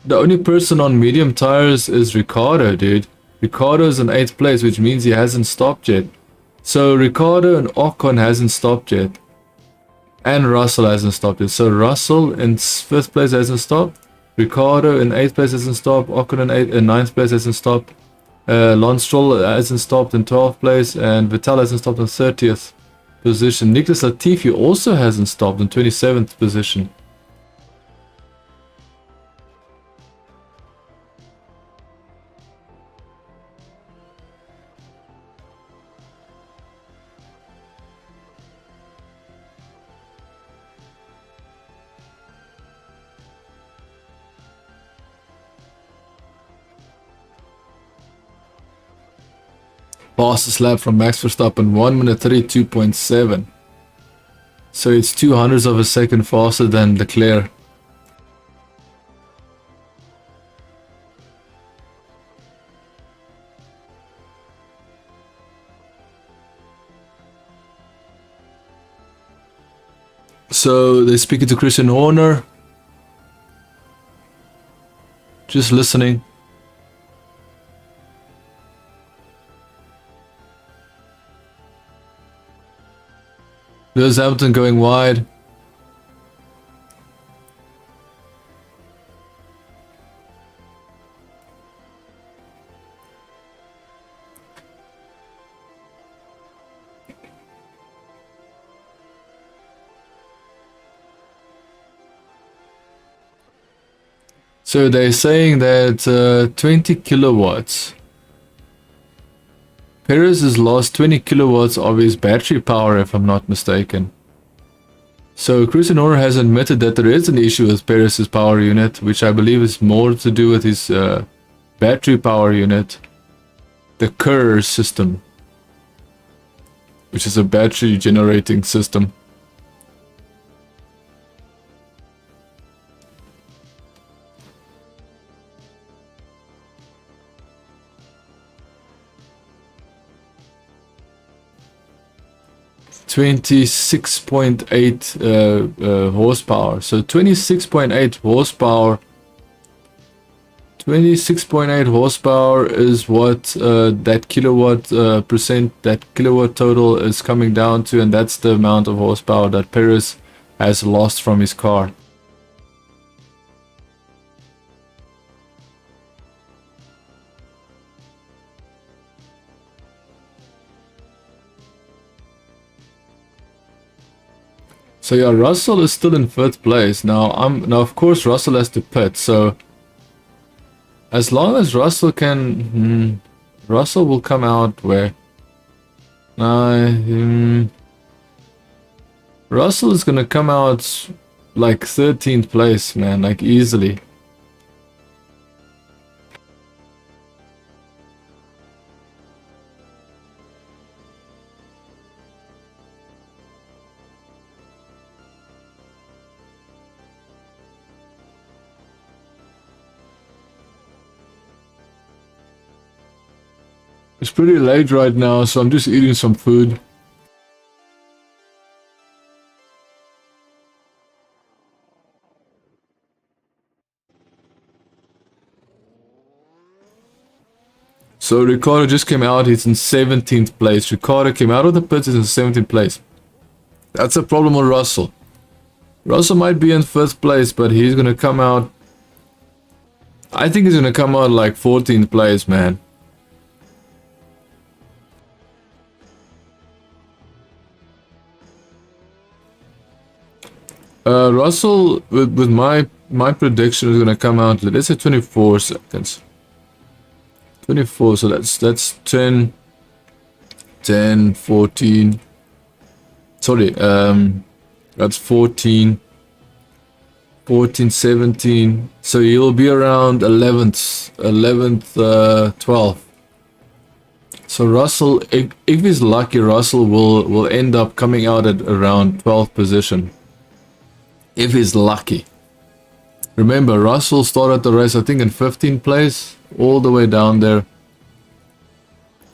The only person on medium tires is Ricardo, dude. Ricardo's in 8th place, which means he hasn't stopped yet. So Ricardo and Ocon hasn't stopped yet. And Russell hasn't stopped yet. So Russell in 5th place hasn't stopped. Ricardo in 8th place hasn't stopped. Ocon in 9th place hasn't stopped. Lance Stroll hasn't stopped in 12th place. And Vettel hasn't stopped in 30th position. Nicholas Latifi also hasn't stopped in 27th position. Fastest lap from Max Verstappen, 1 minute 32.7. So it's 0.02 of a second faster than Leclerc. So they're speaking to Christian Horner. Just listening. Lewis Hamilton going wide. So they're saying that 20 kilowatts. Perez has lost 20 kilowatts of his battery power, if I'm not mistaken. So Christian Horner has admitted that there is an issue with Perez's power unit, which I believe is more to do with his battery power unit, the Kerr system, which is a battery generating system. (26.8 horsepower). So 26.8 horsepower. 26.8 horsepower is what that kilowatt that kilowatt total is coming down to, and that's the amount of horsepower that Perez has lost from his car. So yeah, Russell is still in 5th place. Now of course Russell has to pit, so as long as Russell can Russell will come out where Russell is gonna come out like 13th place, man, like easily. It's pretty late right now, so I'm just eating some food. So Ricciardo just came out, he's in 17th place. Ricciardo came out of the pits, he's in 17th place. That's a problem with Russell. Russell might be in 1st place, but he's gonna come out I think he's gonna come out like 14th place, man. Russell, with my prediction, is gonna come out. Let's say 24 seconds. 24. So that's 10, 14. Sorry, that's 14, 17. So he'll be around 11th, 12th. So Russell, if he's lucky, Russell will end up coming out at around 12th position. If he's lucky. Remember, Russell started the race, I think, in 15th place, all the way down there.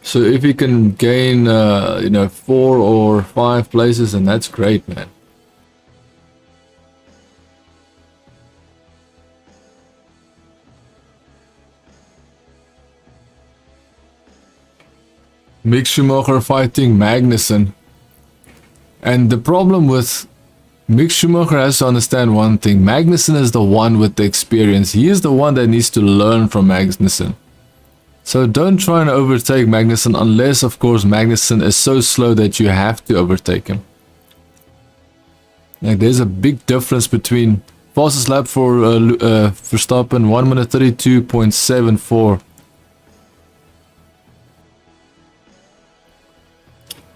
So if he can gain, 4 or 5 places, then that's great, man. Mick Schumacher fighting Magnussen. And the problem with Mick Schumacher has to understand one thing. Magnussen is the one with the experience. He is the one that needs to learn from Magnussen. So don't try and overtake Magnussen unless, of course, Magnussen is so slow that you have to overtake him. Like, there's a big difference between fastest lap for Verstappen, 1 minute 32.74.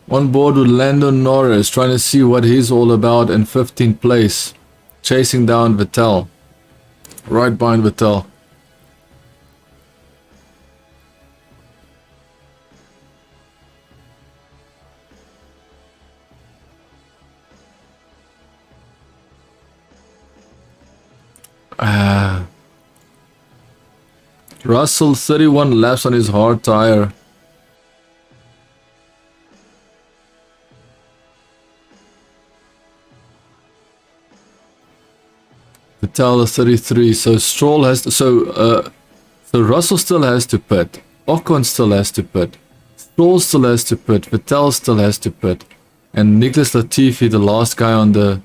On board with Lando Norris, trying to see what he's all about in 15th place. Chasing down Vettel. Right behind Vettel. Russell 31 laps on his hard tire. Vettel is 33, so Stroll has to, so Russell still has to pit, Ocon still has to pit, Stroll still has to pit, Vettel still has to pit, and Nicholas Latifi, the last guy on the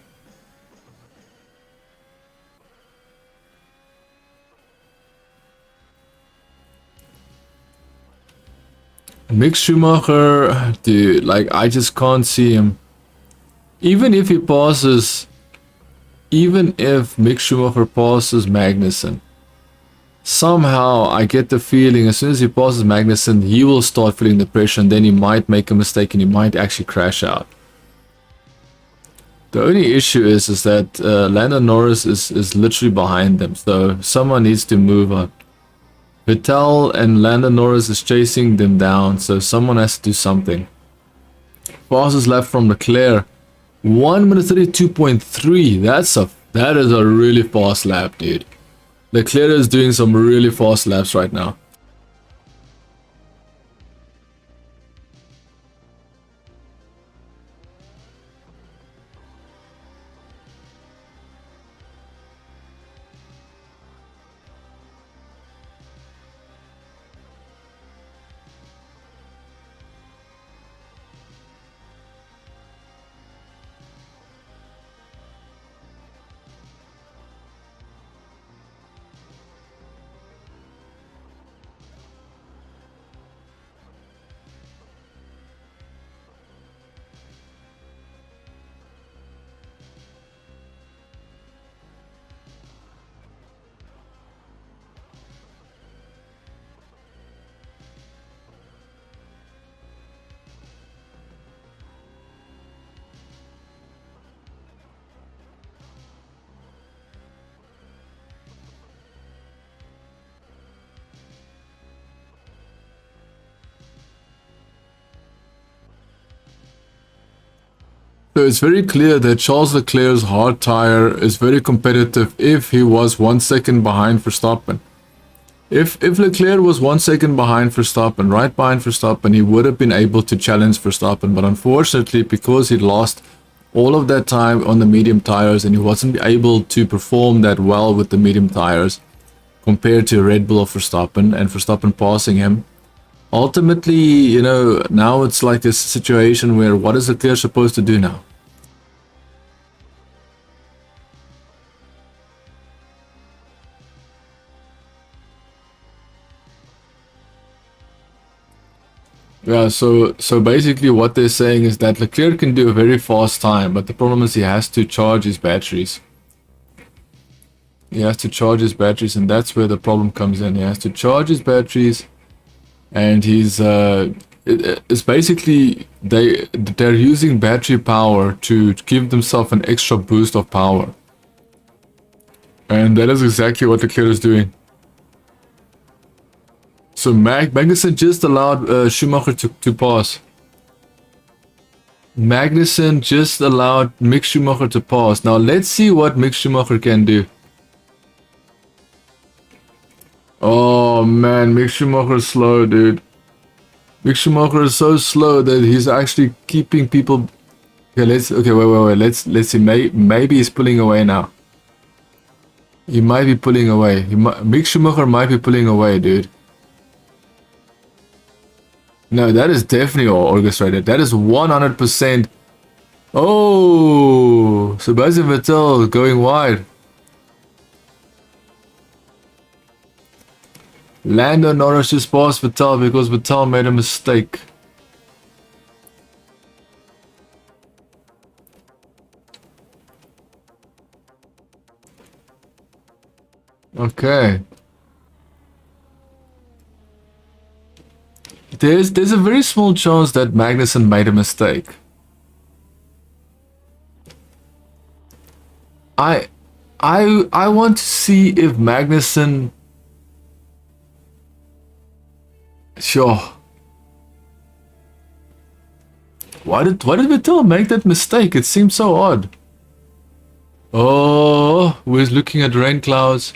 Mick Schumacher, dude, like, I just can't see him. Even if he passes, even if Mick Schumacher passes Magnussen, somehow I get the feeling as soon as he passes Magnussen, he will start feeling the pressure, and then he might make a mistake and he might actually crash out. The only issue is that Lando Norris is literally behind them, so someone needs to move up. Vettel and Lando Norris is chasing them down, so someone has to do something. Fastest lap from Leclerc, 1 minute 32.3. That is a really fast lap, dude. Leclerc is doing some really fast laps right now. So it's very clear that Charles Leclerc's hard tire is very competitive if he was 1 second behind Verstappen. If Leclerc was 1 second behind Verstappen, right behind Verstappen, he would have been able to challenge Verstappen. But unfortunately, because he lost all of that time on the medium tires and he wasn't able to perform that well with the medium tires compared to Red Bull or Verstappen, and Verstappen passing him, ultimately, now it's like this situation where what is Leclerc supposed to do now? Yeah, so basically what they're saying is that Leclerc can do a very fast time, but the problem is he has to charge his batteries. He has to charge his batteries, and that's where the problem comes in. He has to charge his batteries, and it's basically they're using battery power to give themselves an extra boost of power. And that is exactly what Leclerc is doing. So Magnussen just allowed Schumacher to pass. Magnussen just allowed Mick Schumacher to pass. Now let's see what Mick Schumacher can do. Oh man, Mick Schumacher is slow, dude. Mick Schumacher is so slow that he's actually keeping people. Okay, wait. Let's see. Maybe he's pulling away now. He might be pulling away. Mick Schumacher might be pulling away, dude. No, that is definitely orchestrated. That is 100%. Oh, Sebastian Vettel going wide. Lando Norris just passed Vettel because Vettel made a mistake. Okay. There's a very small chance that Magnussen made a mistake. I want to see if Magnussen. Sure. Why did Vettel make that mistake? It seems so odd. Oh, we're looking at rain clouds.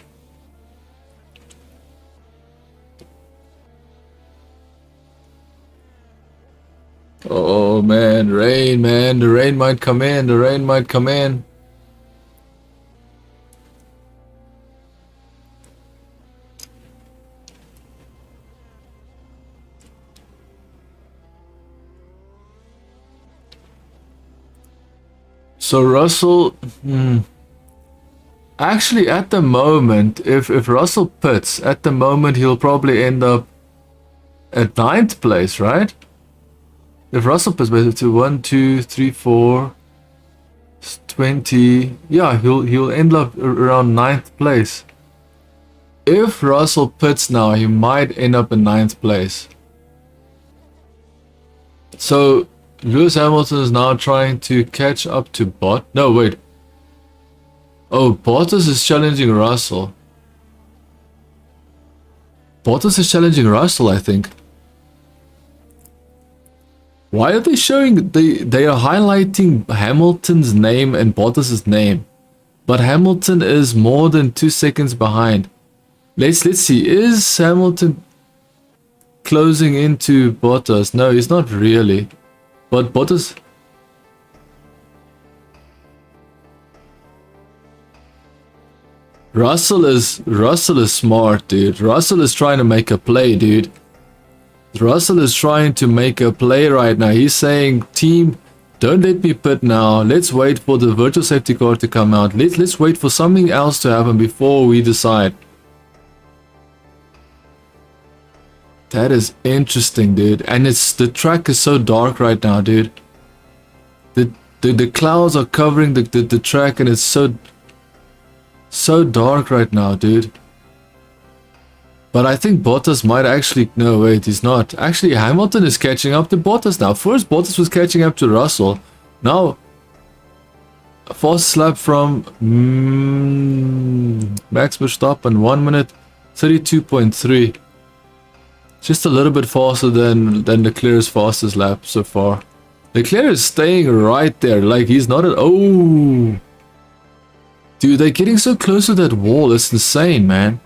Oh man, rain, man, the rain might come in, the rain might come in. So Russell, actually at the moment, if Russell pits, at the moment he'll probably end up at 9th place, right? If Russell pits to 1, 2, 3, 4, 20, yeah, he'll end up around 9th place. If Russell pits now, he might end up in 9th place. So Lewis Hamilton is now trying to catch up to No, wait. Oh, Bottas is challenging Russell. Bottas is challenging Russell, I think. Why are they showing... They are highlighting Hamilton's name and Bottas's name. But Hamilton is more than 2 seconds behind. Let's see. Is Hamilton closing into Bottas? No, he's not really. But Bottas... Russell is smart, dude. Russell is trying to make a play, dude. Russell is trying to make a play right now. He's saying, team, don't let me pit now. Let's wait for the virtual safety car to come out. Let's wait for something else to happen before we decide. That is interesting, dude. And the track is so dark right now, dude. The clouds are covering the track, and it's so dark right now, dude. But I think Bottas might actually... No, wait, he's not. Actually, Hamilton is catching up to Bottas now. First, Bottas was catching up to Russell. Now, a fast lap from Max Verstappen, 1 minute 32.3. Just a little bit faster than Leclerc's fastest lap so far. Leclerc is staying right there. Like, he's not at... Oh! Dude, they're getting so close to that wall. It's insane, man.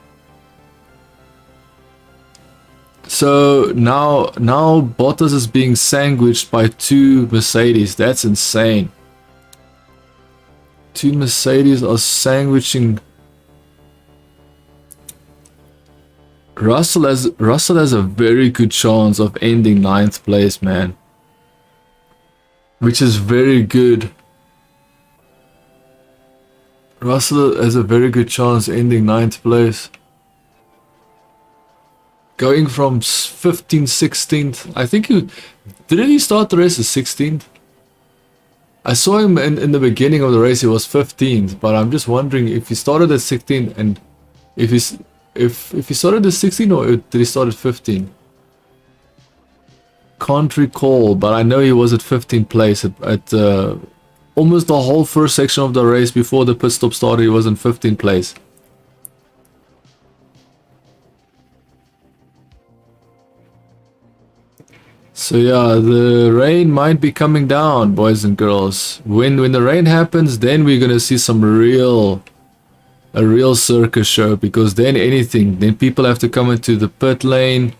So now Bottas is being sandwiched by 2 Mercedes. That's insane. 2 Mercedes are sandwiching. Russell has a very good chance of ending 9th place, man. Which is very good. Russell has a very good chance ending 9th place. going from 15th, 16th. I think didn't he start the race as 16th? I saw him in the beginning of the race. He was 15th, but I'm just wondering if he started at 16th and if he started at 16 or did he start at 15? Can't recall, but I know he was at 15th place at almost the whole first section of the race. Before the pit stop started, he was in 15th place. So yeah, the rain might be coming down, boys and girls. When the rain happens, then we're gonna see a real circus show, because then people have to come into the pit lane.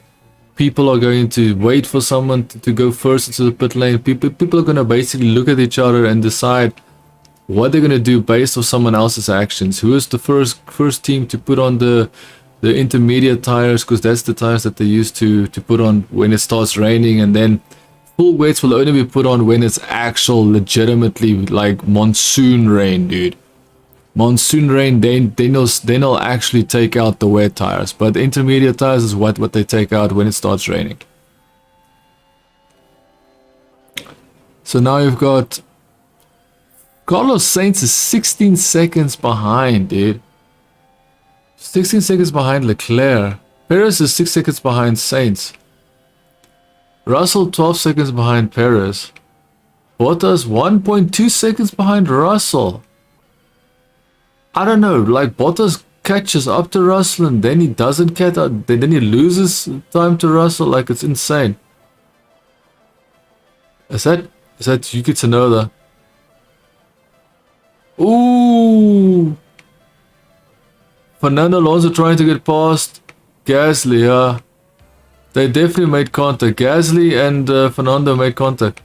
People are going to wait for someone to go first into the pit lane. People are gonna basically look at each other and decide what they're gonna do based on someone else's actions. Who is the first team to put on the intermediate tires, because that's the tires that they use to put on when it starts raining, and then full weights will only be put on when it's actual legitimately like monsoon rain, dude. Monsoon rain, then they'll actually take out the wet tires, but the intermediate tires is what they take out when it starts raining. So now you've got Carlos Sainz is 16 seconds behind, dude. 16 seconds behind Leclerc. Perez is 6 seconds behind Sainz. Russell 12 seconds behind Perez. Bottas 1.2 seconds behind Russell. I don't know, like Bottas catches up to Russell and then he doesn't catch up, then he loses time to Russell. Like, it's insane. Is that Yuki Tsunoda? Ooh! Fernando Alonso trying to get past Gasly, yeah. They definitely made contact. Gasly and Fernando made contact.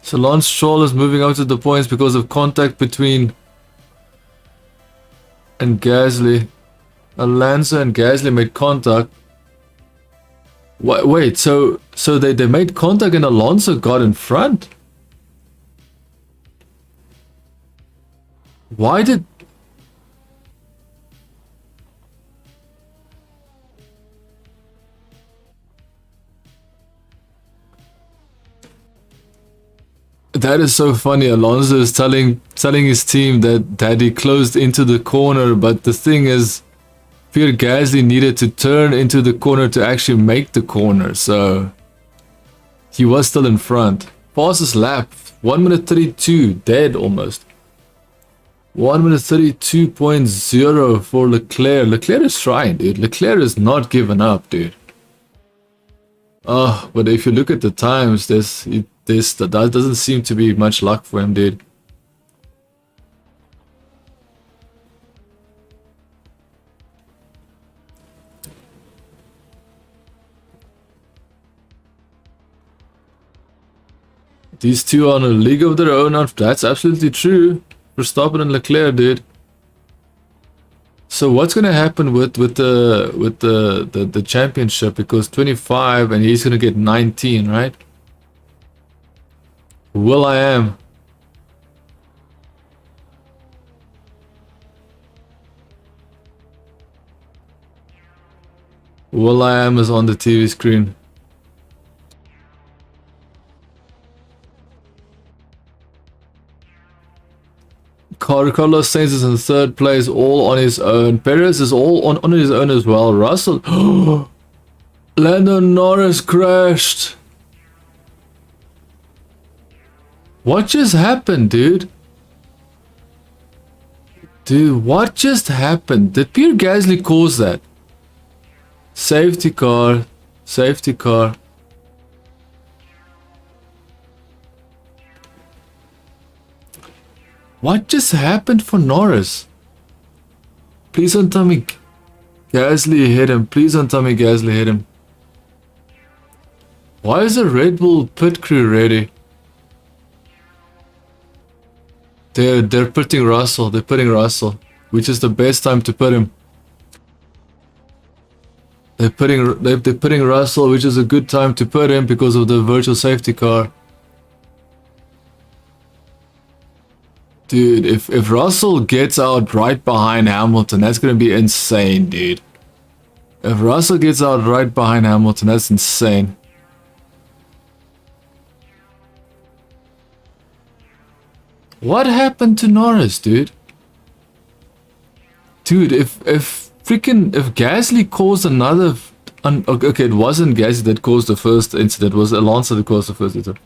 So Lance Stroll is moving out to the points because of contact between and Gasly. Alonso and Gasly made contact. Wait, so they made contact and Alonso got in front? Why did... That is so funny. Alonso is telling his team that he closed into the corner, but the thing is, Pierre Gasly needed to turn into the corner to actually make the corner, so he was still in front. Fastest lap, 1 minute 32, dead almost. 1 minute 32.0 for Leclerc. Leclerc is trying, dude. Leclerc is not giving up, dude. Oh, but if you look at the times, that doesn't seem to be much luck for him, dude. These two are in a league of their own. That's absolutely true. Verstappen and Leclerc, dude. So what's gonna happen with the championship? Because 25 and he's gonna get 19, right? Will.i.am. Will.i.am is on the TV screen. Carlos Sainz is in third place, all on his own. Perez is all on his own as well. Russell. Lando Norris crashed. What just happened, dude? Dude, what just happened? Did Pierre Gasly cause that? Safety car. Safety car. What just happened for Norris? Please don't tell me Gasly hit him. Please don't tell me Gasly hit him. Why is the Red Bull pit crew ready? They're putting Russell. They're putting Russell, which is the best time to put him. They're putting Russell, which is a good time to put him because of the virtual safety car. Dude, if Russell gets out right behind Hamilton, that's gonna be insane, dude. If Russell gets out right behind Hamilton, that's insane. What happened to Norris, dude? Dude, if Gasly caused another... okay, it wasn't Gasly that caused the first incident, it was Alonso that caused the first incident.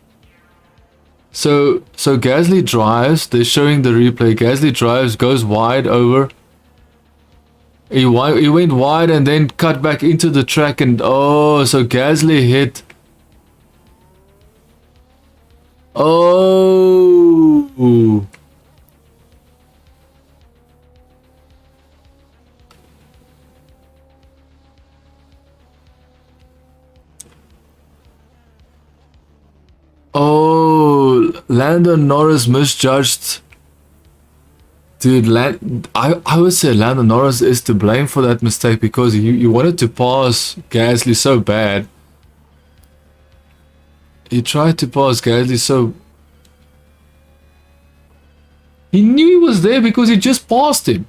So Gasly drives, they're showing the replay, Gasly drives, goes wide over. He went wide and then cut back into the track and oh, so Gasly hit. Oh. Oh, Lando Norris misjudged. Dude, I would say Lando Norris is to blame for that mistake because you wanted to pass Gasly so bad. He tried to pass Gasly so... He knew he was there because he just passed him.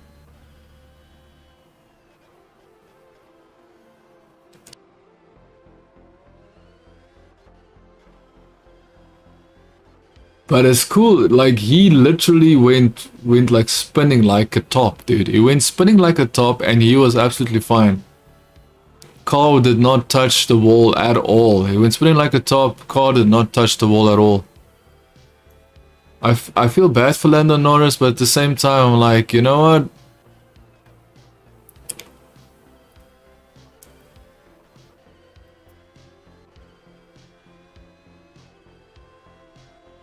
But it's cool, like he literally went like spinning like a top, dude. He went spinning like a top and he was absolutely fine. Car did not touch the wall at all. He went spinning like a top, car did not touch the wall at all. I feel bad for Lando Norris, but at the same time I'm like, you know what?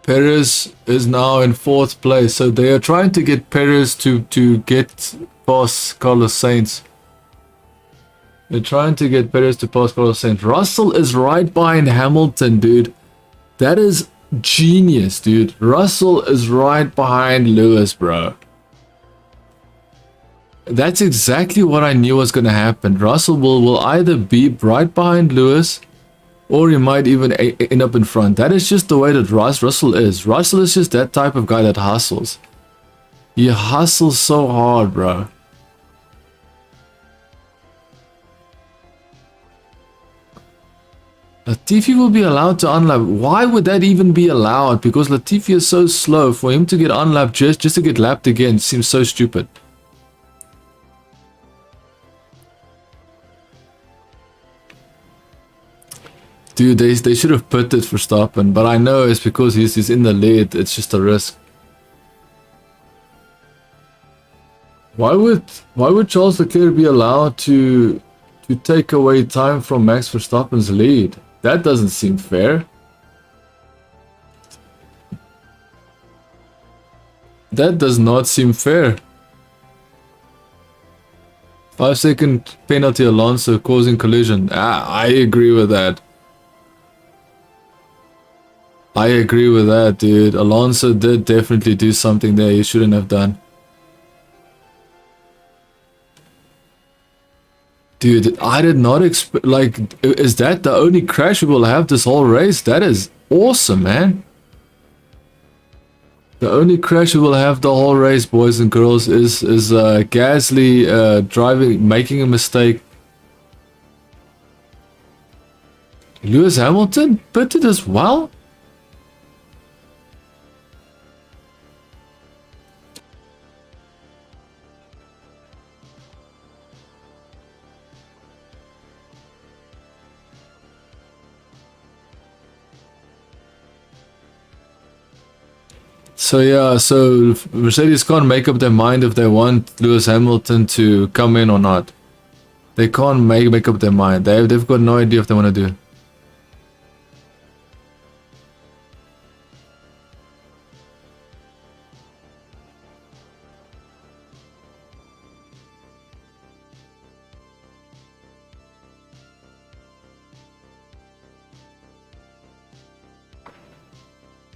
Perez is now in 4th place, so they are trying to get Perez to get past Carlos Sainz. They're trying to get Perez to pass Carlos Sainz. Russell is right behind Hamilton, dude. That is genius, dude. Russell is right behind Lewis, bro. That's exactly what I knew was going to happen. Russell will either be right behind Lewis, or he might even end up in front. That is just the way that Russell is. Russell is just that type of guy that hustles. He hustles so hard, bro. Latifi will be allowed to unlap. Why would that even be allowed? Because Latifi is so slow. For him to get unlapped just to get lapped again seems so stupid. Dude, they should have put it for Verstappen, but I know it's because he's in the lead. It's just a risk. Why would Charles Leclerc be allowed to take away time from Max Verstappen's lead? That doesn't seem fair. That does not seem fair. 5-second penalty Alonso causing collision. I agree with that. I agree with that, dude. Alonso did definitely do something there he shouldn't have done. Dude, I did not expect, like, is that the only crash we will have this whole race? That is awesome, man. The only crash we will have the whole race, boys and girls, is Gasly making a mistake. Lewis Hamilton pitted as well? So yeah, so Mercedes can't make up their mind if they want Lewis Hamilton to come in or not. They can't make up their mind. They've got no idea what they want to do.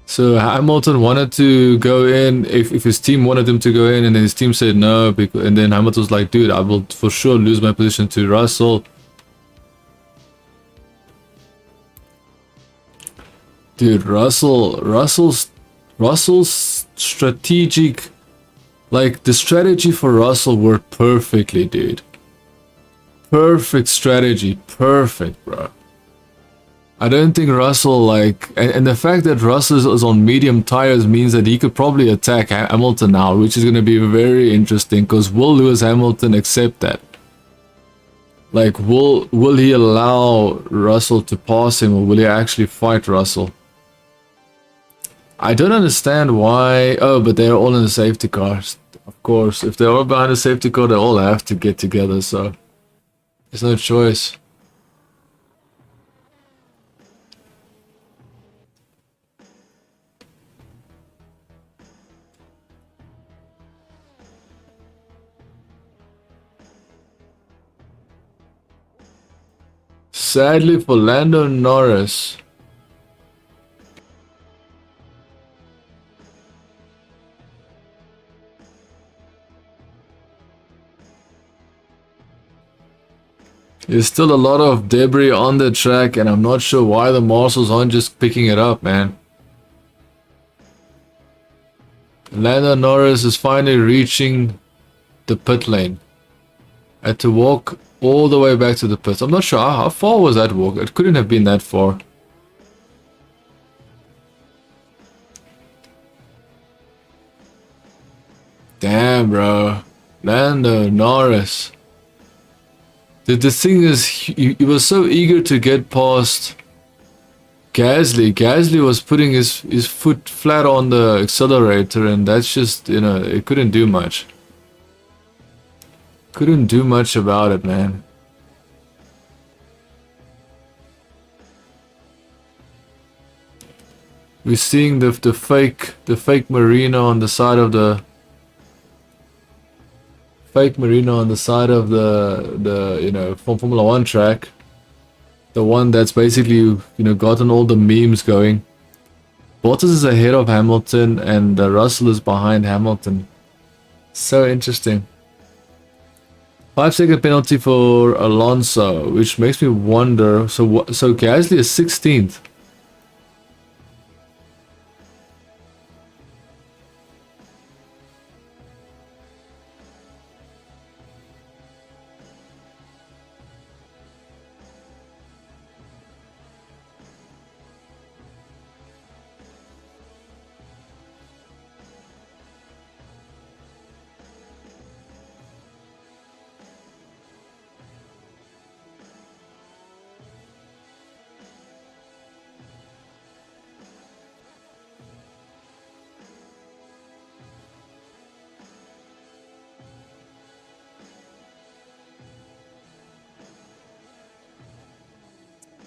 So Hamilton wanted to go in, if his team wanted him to go in, and then his team said no, and then Hamilton was like, dude, I will for sure lose my position to Russell. Dude, Russell Russell's strategic, like the strategy for Russell worked perfectly, dude. Perfect strategy, perfect, bro. I don't think Russell, like, and the fact that Russell is on medium tires means that he could probably attack Hamilton now, which is going to be very interesting, because will Lewis Hamilton accept that? Like, will he allow Russell to pass him, or will he actually fight Russell? I don't understand why. Oh, but they're all in the safety cars. Of course, if they're all behind the safety car, they all have to get together, so there's no choice. Sadly for Lando Norris. There's still a lot of debris on the track, and I'm not sure why the marshals aren't just picking it up, man. Lando Norris is finally reaching the pit lane. Had to walk all the way back to the pits. I'm not sure how far was that walk. It couldn't have been that far. Damn, bro. Lando Norris. The thing is, he was so eager to get past Gasly. Gasly was putting his foot flat on the accelerator, and that's just, you know, it couldn't do much. Couldn't do much about it, man. We're seeing the fake marina on the side of the you know, Formula 1 track. The one that's basically, you know, gotten all the memes going. Bottas is ahead of Hamilton, and Russell is behind Hamilton. So interesting. 5-second penalty for Alonso, which makes me wonder. So Gasly is 16th.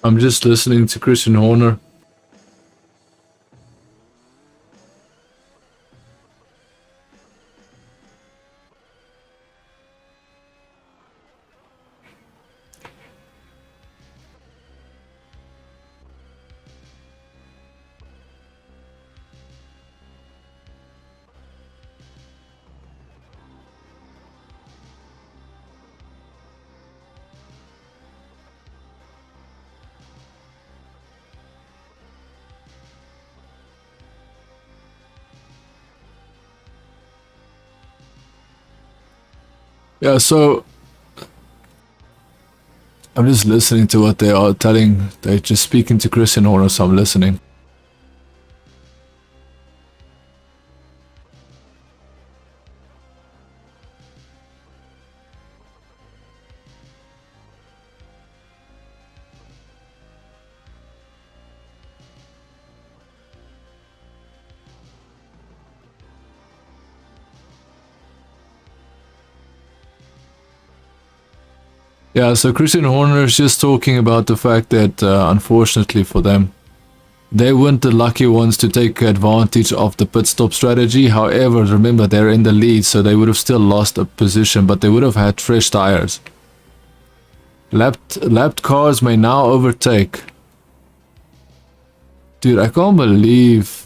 I'm just listening to Christian Horner. Yeah, so I'm just listening to what they are telling. They're just speaking to Christian Horner, so I'm listening. Yeah, so Christian Horner is just talking about the fact that, unfortunately for them, they weren't the lucky ones to take advantage of the pit stop strategy. However, remember, they're in the lead, so they would have still lost a position, but they would have had fresh tires. Lapped cars may now overtake. Dude, I can't believe...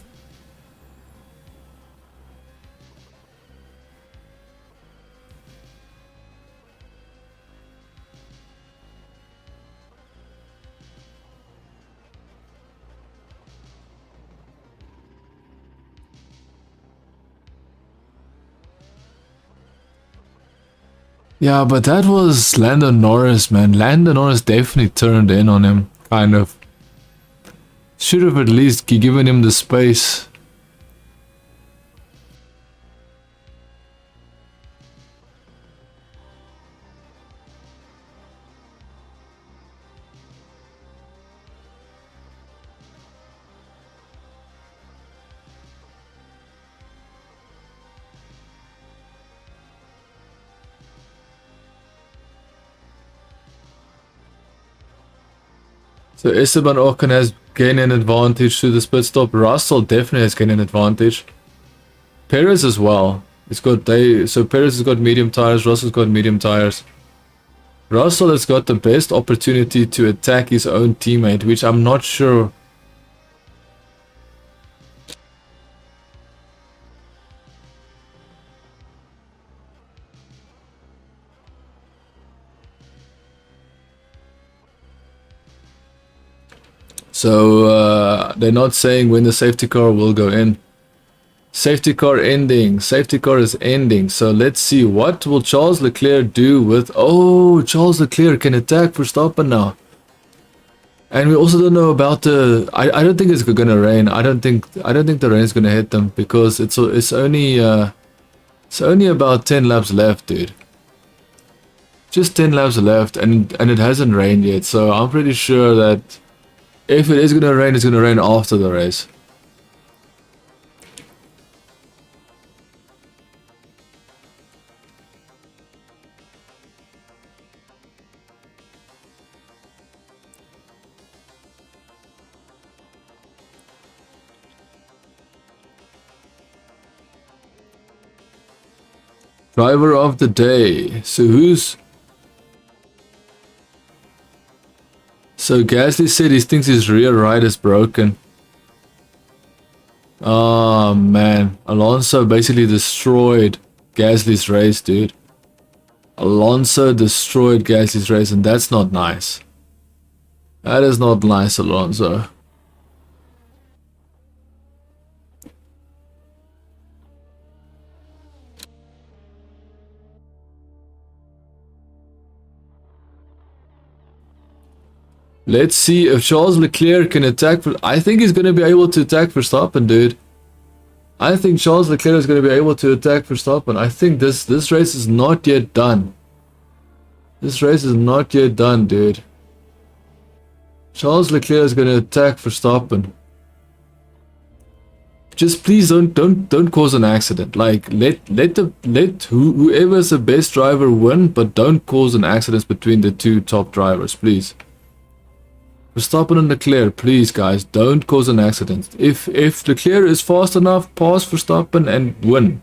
Yeah, but that was Lando Norris, man. Lando Norris definitely turned in on him, kind of. Should have at least given him the space. So Esteban Ocon has gained an advantage to this pit stop. Russell definitely has gained an advantage. Perez as well. So Perez has got medium tires, Russell's got medium tires. Russell has got the best opportunity to attack his own teammate, which I'm not sure. So they're not saying when the safety car will go in. Safety car ending. Safety car is ending. So let's see. What will Charles Leclerc do with... Oh, Charles Leclerc can attack Verstappen now. And we also don't know about the... I don't think it's gonna rain. I don't think the rain is gonna hit them because it's only about 10 laps left, dude. Just 10 laps left, and it hasn't rained yet. So I'm pretty sure that if it is gonna rain, it's gonna rain after the race. Driver of the day. So who's... So Gasly said he thinks his rear right is broken. Oh man. Alonso basically destroyed Gasly's race, dude. Alonso destroyed Gasly's race, and that's not nice. That is not nice, Alonso. Let's see if Charles Leclerc can attack. I think he's going to be able to attack Verstappen, dude. I think Charles Leclerc is going to be able to attack Verstappen. I think this race is not yet done. This race is not yet done, dude. Charles Leclerc is going to attack Verstappen. Just please don't cause an accident. Like let whoever's the best driver win, but don't cause an accident between the two top drivers, please. Verstappen and Leclerc, please guys, don't cause an accident. If Leclerc is fast enough, pass Verstappen and win.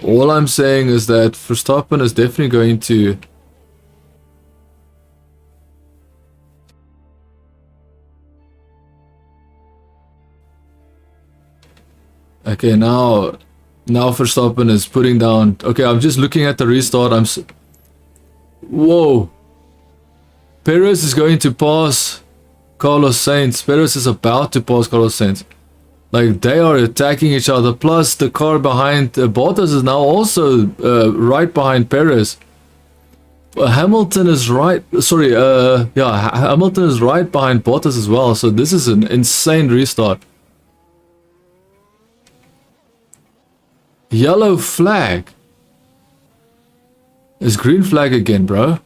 All I'm saying is that Verstappen is definitely going to... Okay, now Verstappen is putting down... Okay, I'm just looking at the restart. Whoa! Perez is going to pass Carlos Sainz. Perez is about to pass Carlos Sainz. Like, they are attacking each other. Plus, the car behind Bottas is now also right behind Perez. Hamilton is right... Sorry, Hamilton is right behind Bottas as well. So this is an insane restart. Yellow flag. It's green flag again, bro.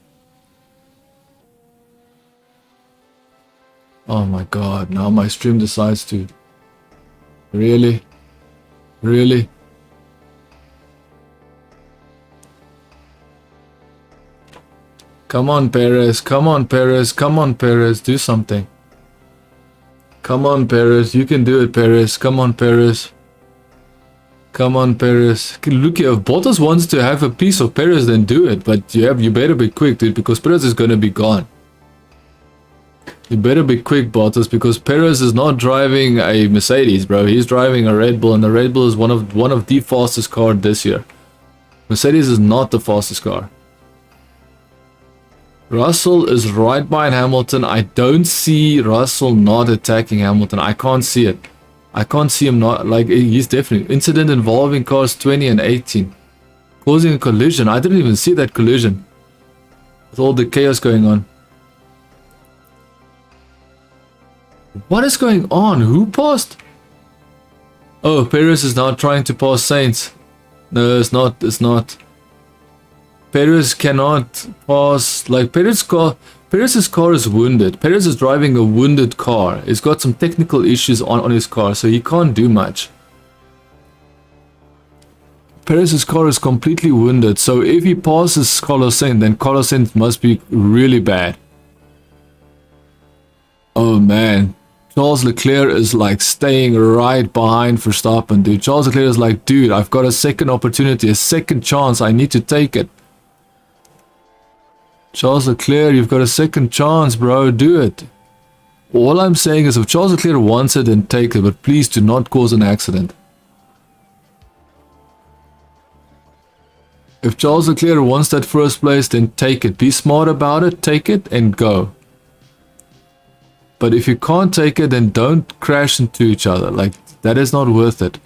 Oh my god, now my stream decides to... Really? Really? Come on, Perez. Come on, Perez. Come on, Perez. Do something. Come on, Perez. You can do it, Perez. Come on, Perez. Come on, Perez. Look here, if Bottas wants to have a piece of Perez, then do it. But you better be quick, dude, because Perez is going to be gone. You better be quick, Bottas, because Perez is not driving a Mercedes, bro. He's driving a Red Bull, and the Red Bull is one of the fastest cars this year. Mercedes is not the fastest car. Russell is right behind Hamilton. I don't see Russell not attacking Hamilton. I can't see it. I can't see him not, like, he's definitely... Incident involving cars 20 and 18. Causing a collision. I didn't even see that collision. With all the chaos going on. What is going on? Who passed? Oh, Paris is now trying to pass Saints. No, it's not. It's not. Paris cannot pass. Like, Paris's car is wounded. Paris is driving a wounded car. He's got some technical issues on his car, so he can't do much. Paris's car is completely wounded, so if he passes Carlos Sainz, then Carlos Sainz must be really bad. Oh man, Charles Leclerc is like staying right behind Verstappen, dude. Charles Leclerc is like, dude, I've got a second opportunity, a second chance, I need to take it. Charles Leclerc, you've got a second chance, bro, do it. All I'm saying is if Charles Leclerc wants it, then take it, but please do not cause an accident. If Charles Leclerc wants that first place, then take it. Be smart about it, take it and go. But if you can't take it, then don't crash into each other. Like, that is not worth it.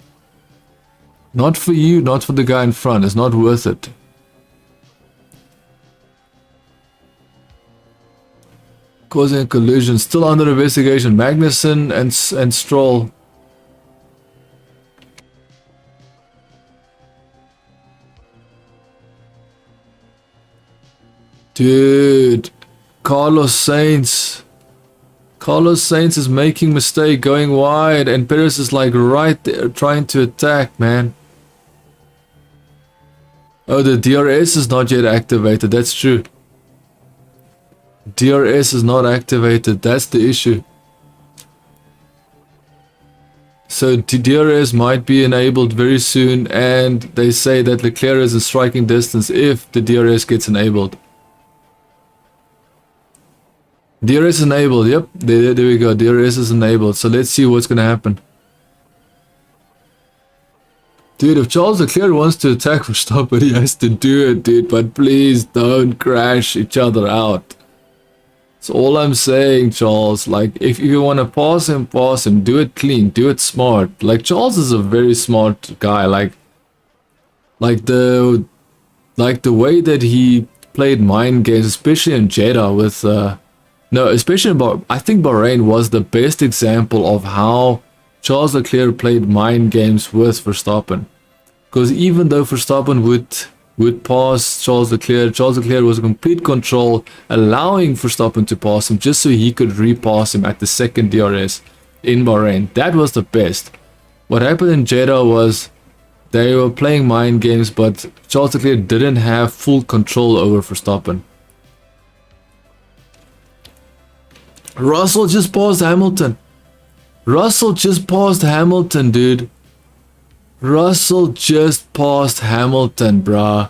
Not for you, not for the guy in front. It's not worth it. Causing a collision. Still under investigation. Magnussen and Stroll. Dude, Carlos Sainz is making mistake going wide and Perez is like right there trying to attack, man. Oh, the DRS is not yet activated, that's true. DRS is not activated, that's the issue. So DRS might be enabled very soon and they say that Leclerc is in striking distance if the DRS gets enabled. DRS enabled, yep, there we go, DRS is enabled, so let's see what's gonna happen. Dude, if Charles Leclerc wants to attack Verstappen, he has to do it, dude, but please don't crash each other out. That's all I'm saying, Charles. Like, if you want to pass him, do it clean, do it smart. Like, Charles is a very smart guy, like the way that he played mind games, especially in Jeddah with no, especially in I think Bahrain was the best example of how Charles Leclerc played mind games with Verstappen. Because even though Verstappen would pass Charles Leclerc was in complete control, allowing Verstappen to pass him just so he could repass him at the second DRS in Bahrain. That was the best. What happened in Jeddah was they were playing mind games, but Charles Leclerc didn't have full control over Verstappen. Russell just passed Hamilton. Russell just passed Hamilton, dude. Russell just passed Hamilton, bruh.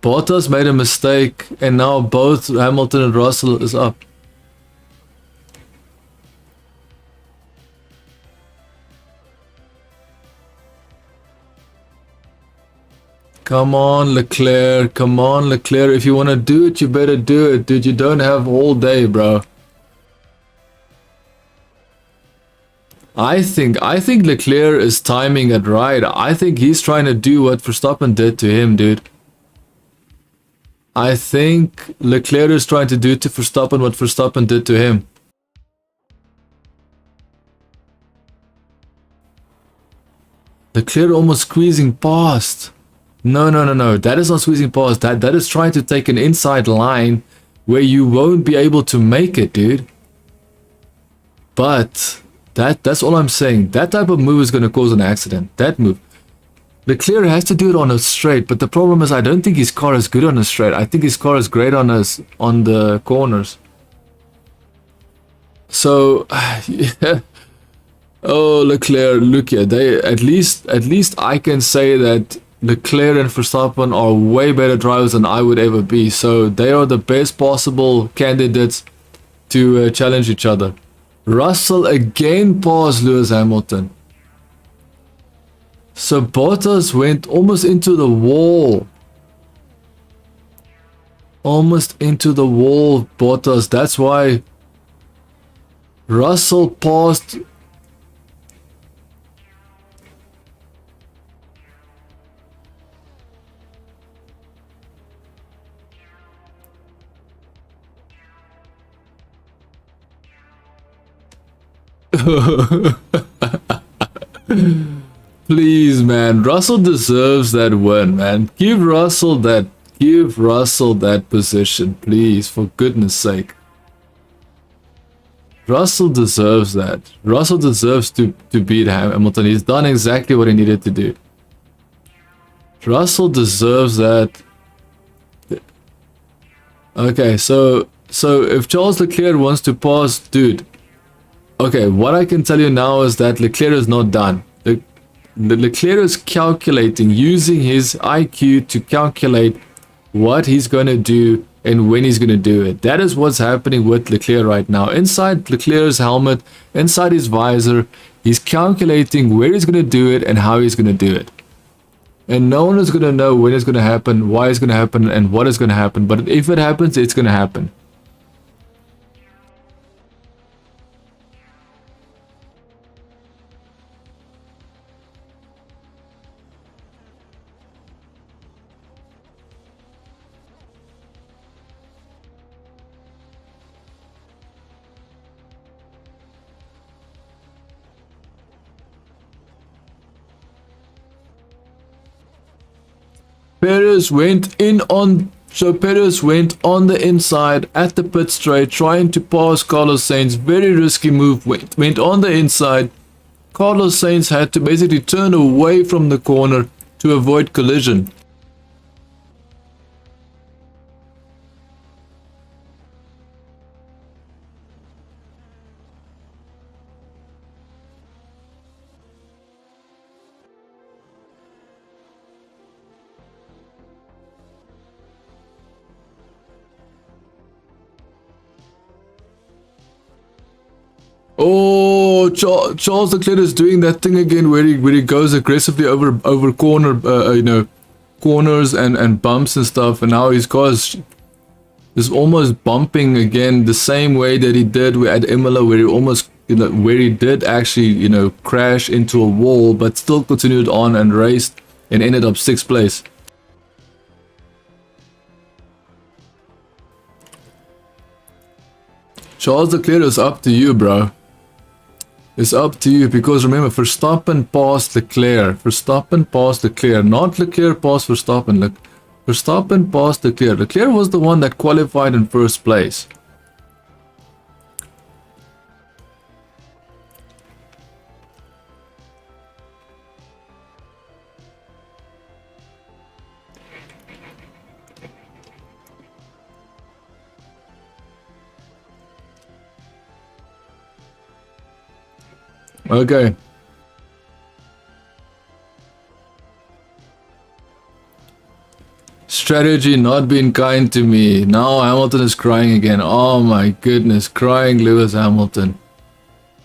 Bottas made a mistake, and now both Hamilton and Russell is up. Come on, Leclerc. Come on, Leclerc. If you want to do it, you better do it, dude. You don't have all day, bro. I think Leclerc is timing it right. I think he's trying to do what Verstappen did to him, dude. I think Leclerc is trying to do to Verstappen what Verstappen did to him. Leclerc almost squeezing past. No. That is not squeezing past. That is trying to take an inside line where you won't be able to make it, dude. But that's all I'm saying. That type of move is going to cause an accident. That move. Leclerc has to do it on a straight, but the problem is I don't think his car is good on a straight. I think his car is great on the corners. So, yeah. Oh, Leclerc, look here. At least I can say that Leclerc and Verstappen are way better drivers than I would ever be. So they are the best possible candidates to challenge each other. Russell again passed Lewis Hamilton. So Bottas went almost into the wall. Almost into the wall, Bottas. That's why Russell passed. Please, man. Russell deserves that win, man. Give Russell that position, please, for goodness sake. Russell deserves that. Russell deserves to beat Hamilton. He's done exactly what he needed to do. Russell deserves that. Okay, so if Charles Leclerc wants to pass, dude. Okay, what I can tell you now is that Leclerc is not done. Leclerc is calculating, using his IQ to calculate what he's going to do and when he's going to do it. That is what's happening with Leclerc right now. Inside Leclerc's helmet, inside his visor, he's calculating where he's going to do it and how he's going to do it. And no one is going to know when it's going to happen, why it's going to happen, and what is going to happen. But if it happens, it's going to happen. Perez went on the inside at the pit straight, trying to pass Carlos Sainz. Very risky move. Went on the inside. Carlos Sainz had to basically turn away from the corner to avoid collision. Oh, Charles Leclerc is doing that thing again where he goes aggressively over corners and bumps and stuff, and now his car is almost bumping again the same way that he did at Imola, where he almost where he did actually crash into a wall, but still continued on and raced and ended up 6th place. Charles Leclerc, is up to you, bro. It's up to you, because remember, Verstappen passed Leclerc. Verstappen passed Leclerc, not Leclerc passed Verstappen. Verstappen passed Leclerc. Leclerc was the one that qualified in 1st place. Okay. Strategy not been kind to me. Now Hamilton is crying again. Oh my goodness, crying Lewis Hamilton.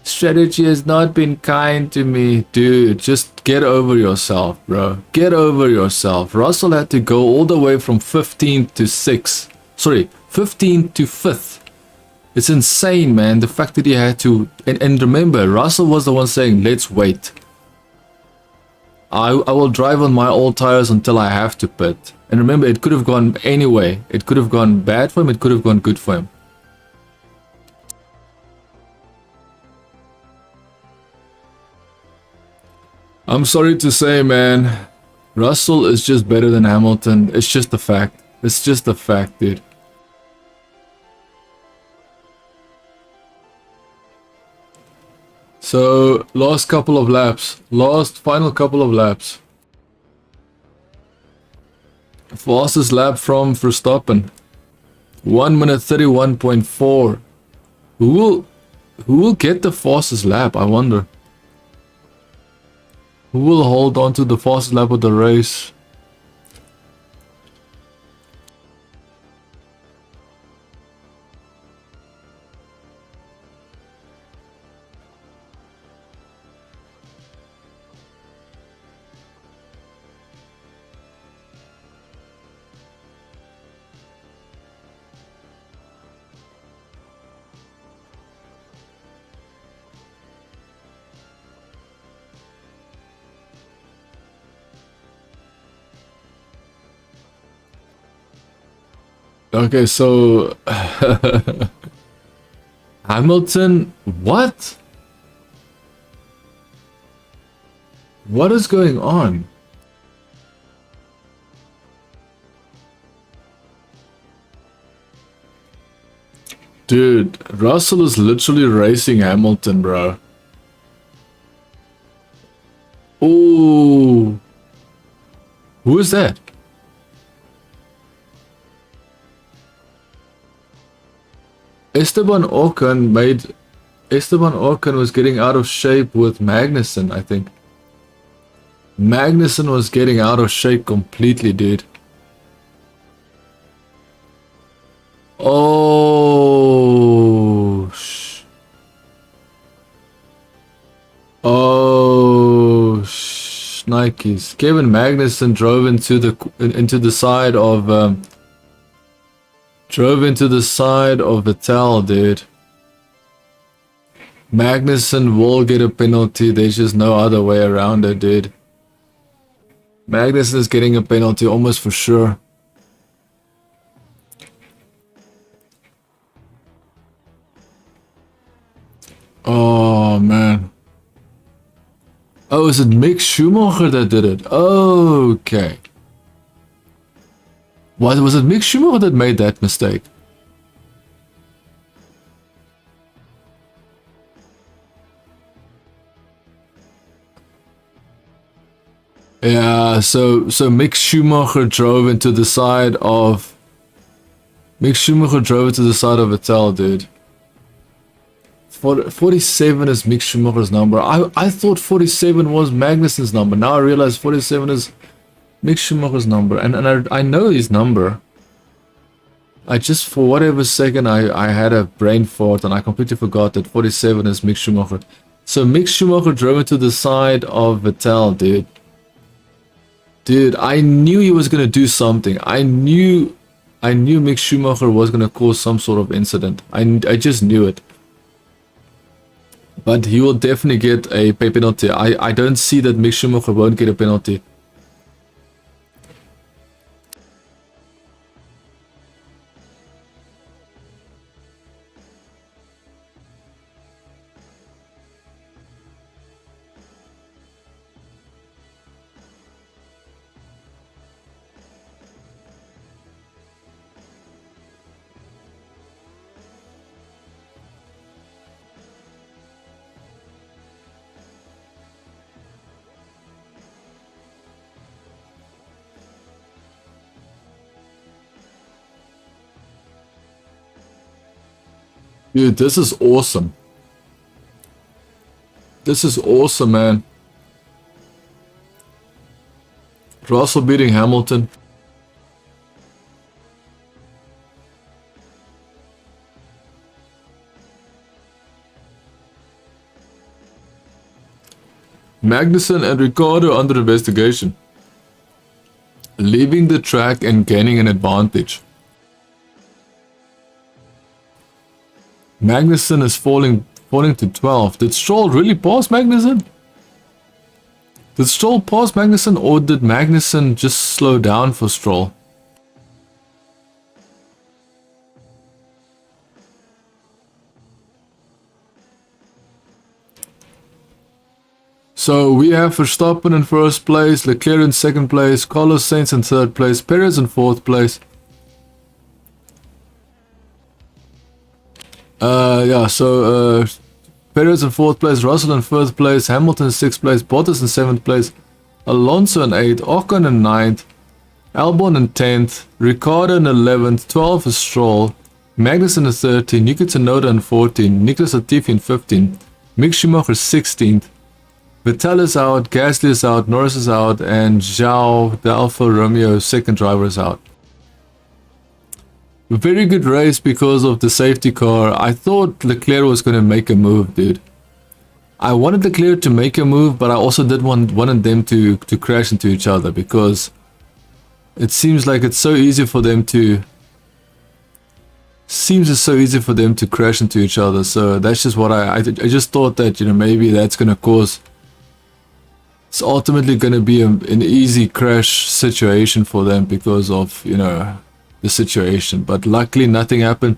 Strategy has not been kind to me. Dude, just get over yourself, bro. Get over yourself. Russell had to go all the way from 15th to 6th. Sorry, 15th to 5th. It's insane, man, the fact that he had to... And remember, Russell was the one saying, let's wait. I will drive on my old tires until I have to pit. And remember, it could have gone anyway. It could have gone bad for him, it could have gone good for him. I'm sorry to say, man, Russell is just better than Hamilton. It's just a fact. It's just a fact, dude. So, last couple of laps. Final couple of laps. Fastest lap from Verstappen. 1 minute 31.4. Who will get the fastest lap, I wonder? Who will hold on to the fastest lap of the race? Okay, so Hamilton, what? What is going on? Dude, Russell is literally racing Hamilton, bro. Ooh. Who is that? Esteban Ocon was getting out of shape with Magnussen, I think. Magnussen was getting out of shape completely, dude. Oh, Nikes. Kevin Magnussen drove into the side of Vettel, dude. Magnussen will get a penalty. There's just no other way around it, dude. Magnussen is getting a penalty almost for sure. Oh man. Oh, is it Mick Schumacher that did it? Okay. Was it Mick Schumacher that made that mistake? Yeah, so Mick Schumacher drove into the side of Vettel, dude. 47 is Mick Schumacher's number. I thought 47 was Magnussen's number. Now I realize 47 is Mick Schumacher's number, and I know his number. I just, for whatever second, I had a brain fart and I completely forgot that 47 is Mick Schumacher. So Mick Schumacher drove into the side of Vettel, dude. Dude, I knew he was gonna do something. I knew Mick Schumacher was gonna cause some sort of incident. I just knew it. But he will definitely get a penalty. I don't see that Mick Schumacher won't get a penalty. Dude, this is awesome. This is awesome, man. Russell beating Hamilton. Magnussen and Ricciardo under investigation. Leaving the track and gaining an advantage. Magnussen is falling to 12. Did Stroll really pass Magnussen? Did Stroll pass Magnussen, or did Magnussen just slow down for Stroll? So we have Verstappen in first place, Leclerc in second place, Carlos Sainz in third place, Perez in fourth place. Perez in fourth place, Russell in fifth place, Hamilton in sixth place, Bottas in seventh place, Alonso in eighth, Ocon in ninth, Albon in 10th, Ricciardo in 11th, 12 is Stroll, Magnussen in 13, Yuki Tsunoda in 14, Nicholas Latifi in 15, Mick Schumacher 16th, Vettel is out, Gasly is out, Norris is out, and Zhao, the Alfa Romeo second driver, is out. Very good race because of the safety car. I thought Leclerc was going to make a move, dude. I wanted Leclerc to make a move, but I also did wanted them to crash into each other, because it seems like it's so easy for them to crash into each other. So that's just what I just thought that, you know, maybe that's going to cause, it's ultimately going to be an easy crash situation for them because of, you know, the situation. But luckily nothing happened.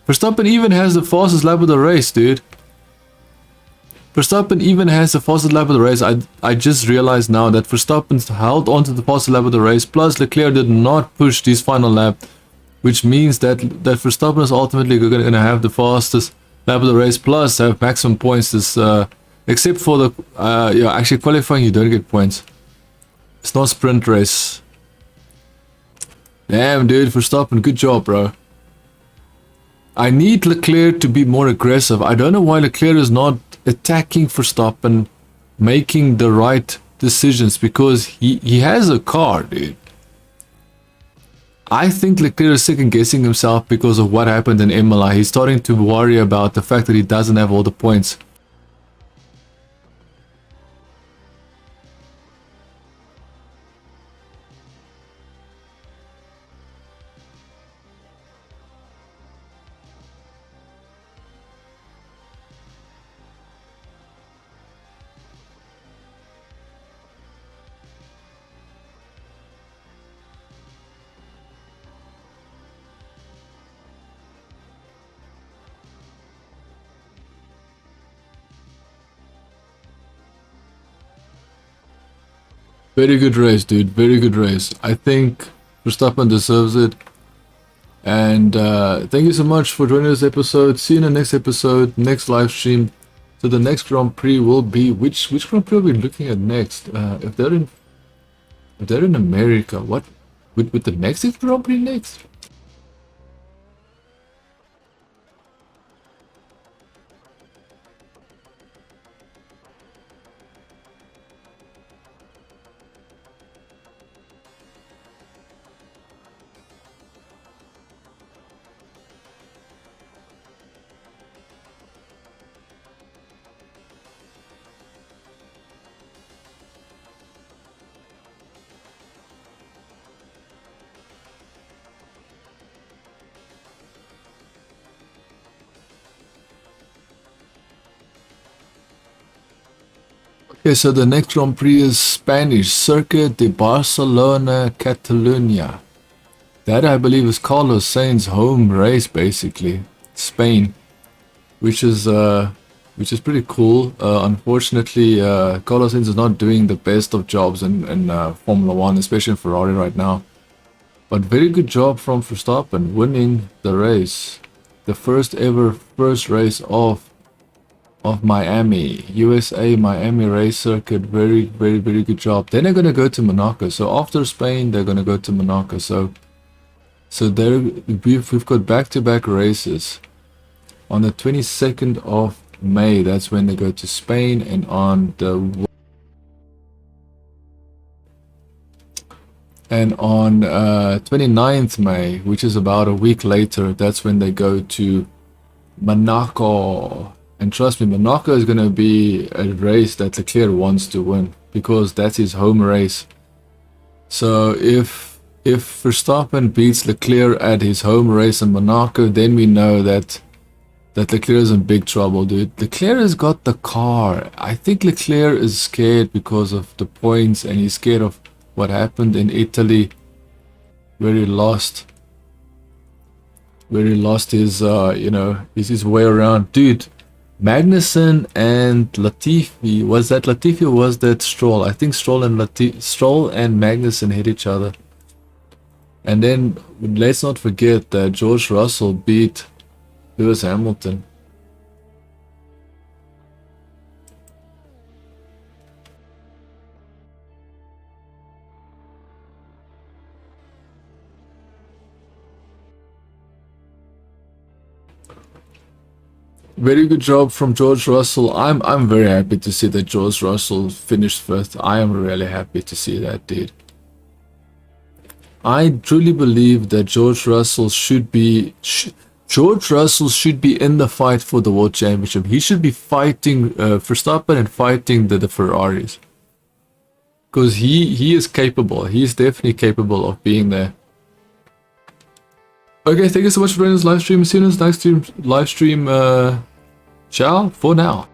Verstappen even has the fastest lap of the race, dude. Verstappen even has the fastest lap of the race. I just realized now that Verstappen held on to the fastest lap of the race, plus Leclerc did not push his final lap, which means that Verstappen is ultimately going to have the fastest lap of the race, plus have maximum points. This except for the yeah, actually qualifying you don't get points. It's not a sprint race. Damn, dude, Verstappen, good job, bro. I need Leclerc to be more aggressive. I don't know why Leclerc is not attacking Verstappen, making the right decisions, because he has a car, dude. I think Leclerc is second guessing himself because of what happened in Imola. He's starting to worry about the fact that he doesn't have all the points. Very good race, dude. Very good race. I think Verstappen deserves it. And thank you so much for joining this episode. See you in the next episode, next live stream. So the next Grand Prix will be which Grand Prix are we looking at next? If they're in America, what with the Mexican Grand Prix next? Okay, so the next Grand Prix is Spanish, Circuit de Barcelona, Catalunya. That I believe is Carlos Sainz's home race, basically, Spain, which is pretty cool. Unfortunately, Carlos Sainz is not doing the best of jobs in Formula One, especially in Ferrari right now. But very good job from Verstappen winning the race, the first race of Miami, USA Miami race circuit. Very good job. Then they're gonna go to Monaco. So after Spain, they're gonna go to Monaco. So there we've got back-to-back races. On the 22nd of May, that's when they go to Spain, and on 29th May, which is about a week later, that's when they go to Monaco. And trust me, Monaco is going to be a race that Leclerc wants to win, because that's his home race. So if Verstappen beats Leclerc at his home race in Monaco, then we know that Leclerc is in big trouble, dude. Leclerc has got the car. I think Leclerc is scared because of the points, and he's scared of what happened in Italy, where he lost his his way around, dude. Magnussen and Latifi, was that Latifi or was that Stroll? I think Stroll and Magnussen hit each other. And then let's not forget that George Russell beat Lewis Hamilton. Very good job from George Russell. I'm very happy to see that George Russell finished first. I am really happy to see that, dude. I truly believe that George Russell should be in the fight for the World Championship. He should be fighting Verstappen and fighting the Ferraris, because he is capable. He is definitely capable of being there. Okay, thank you so much for joining this live stream. See you in this next live stream. Ciao for now.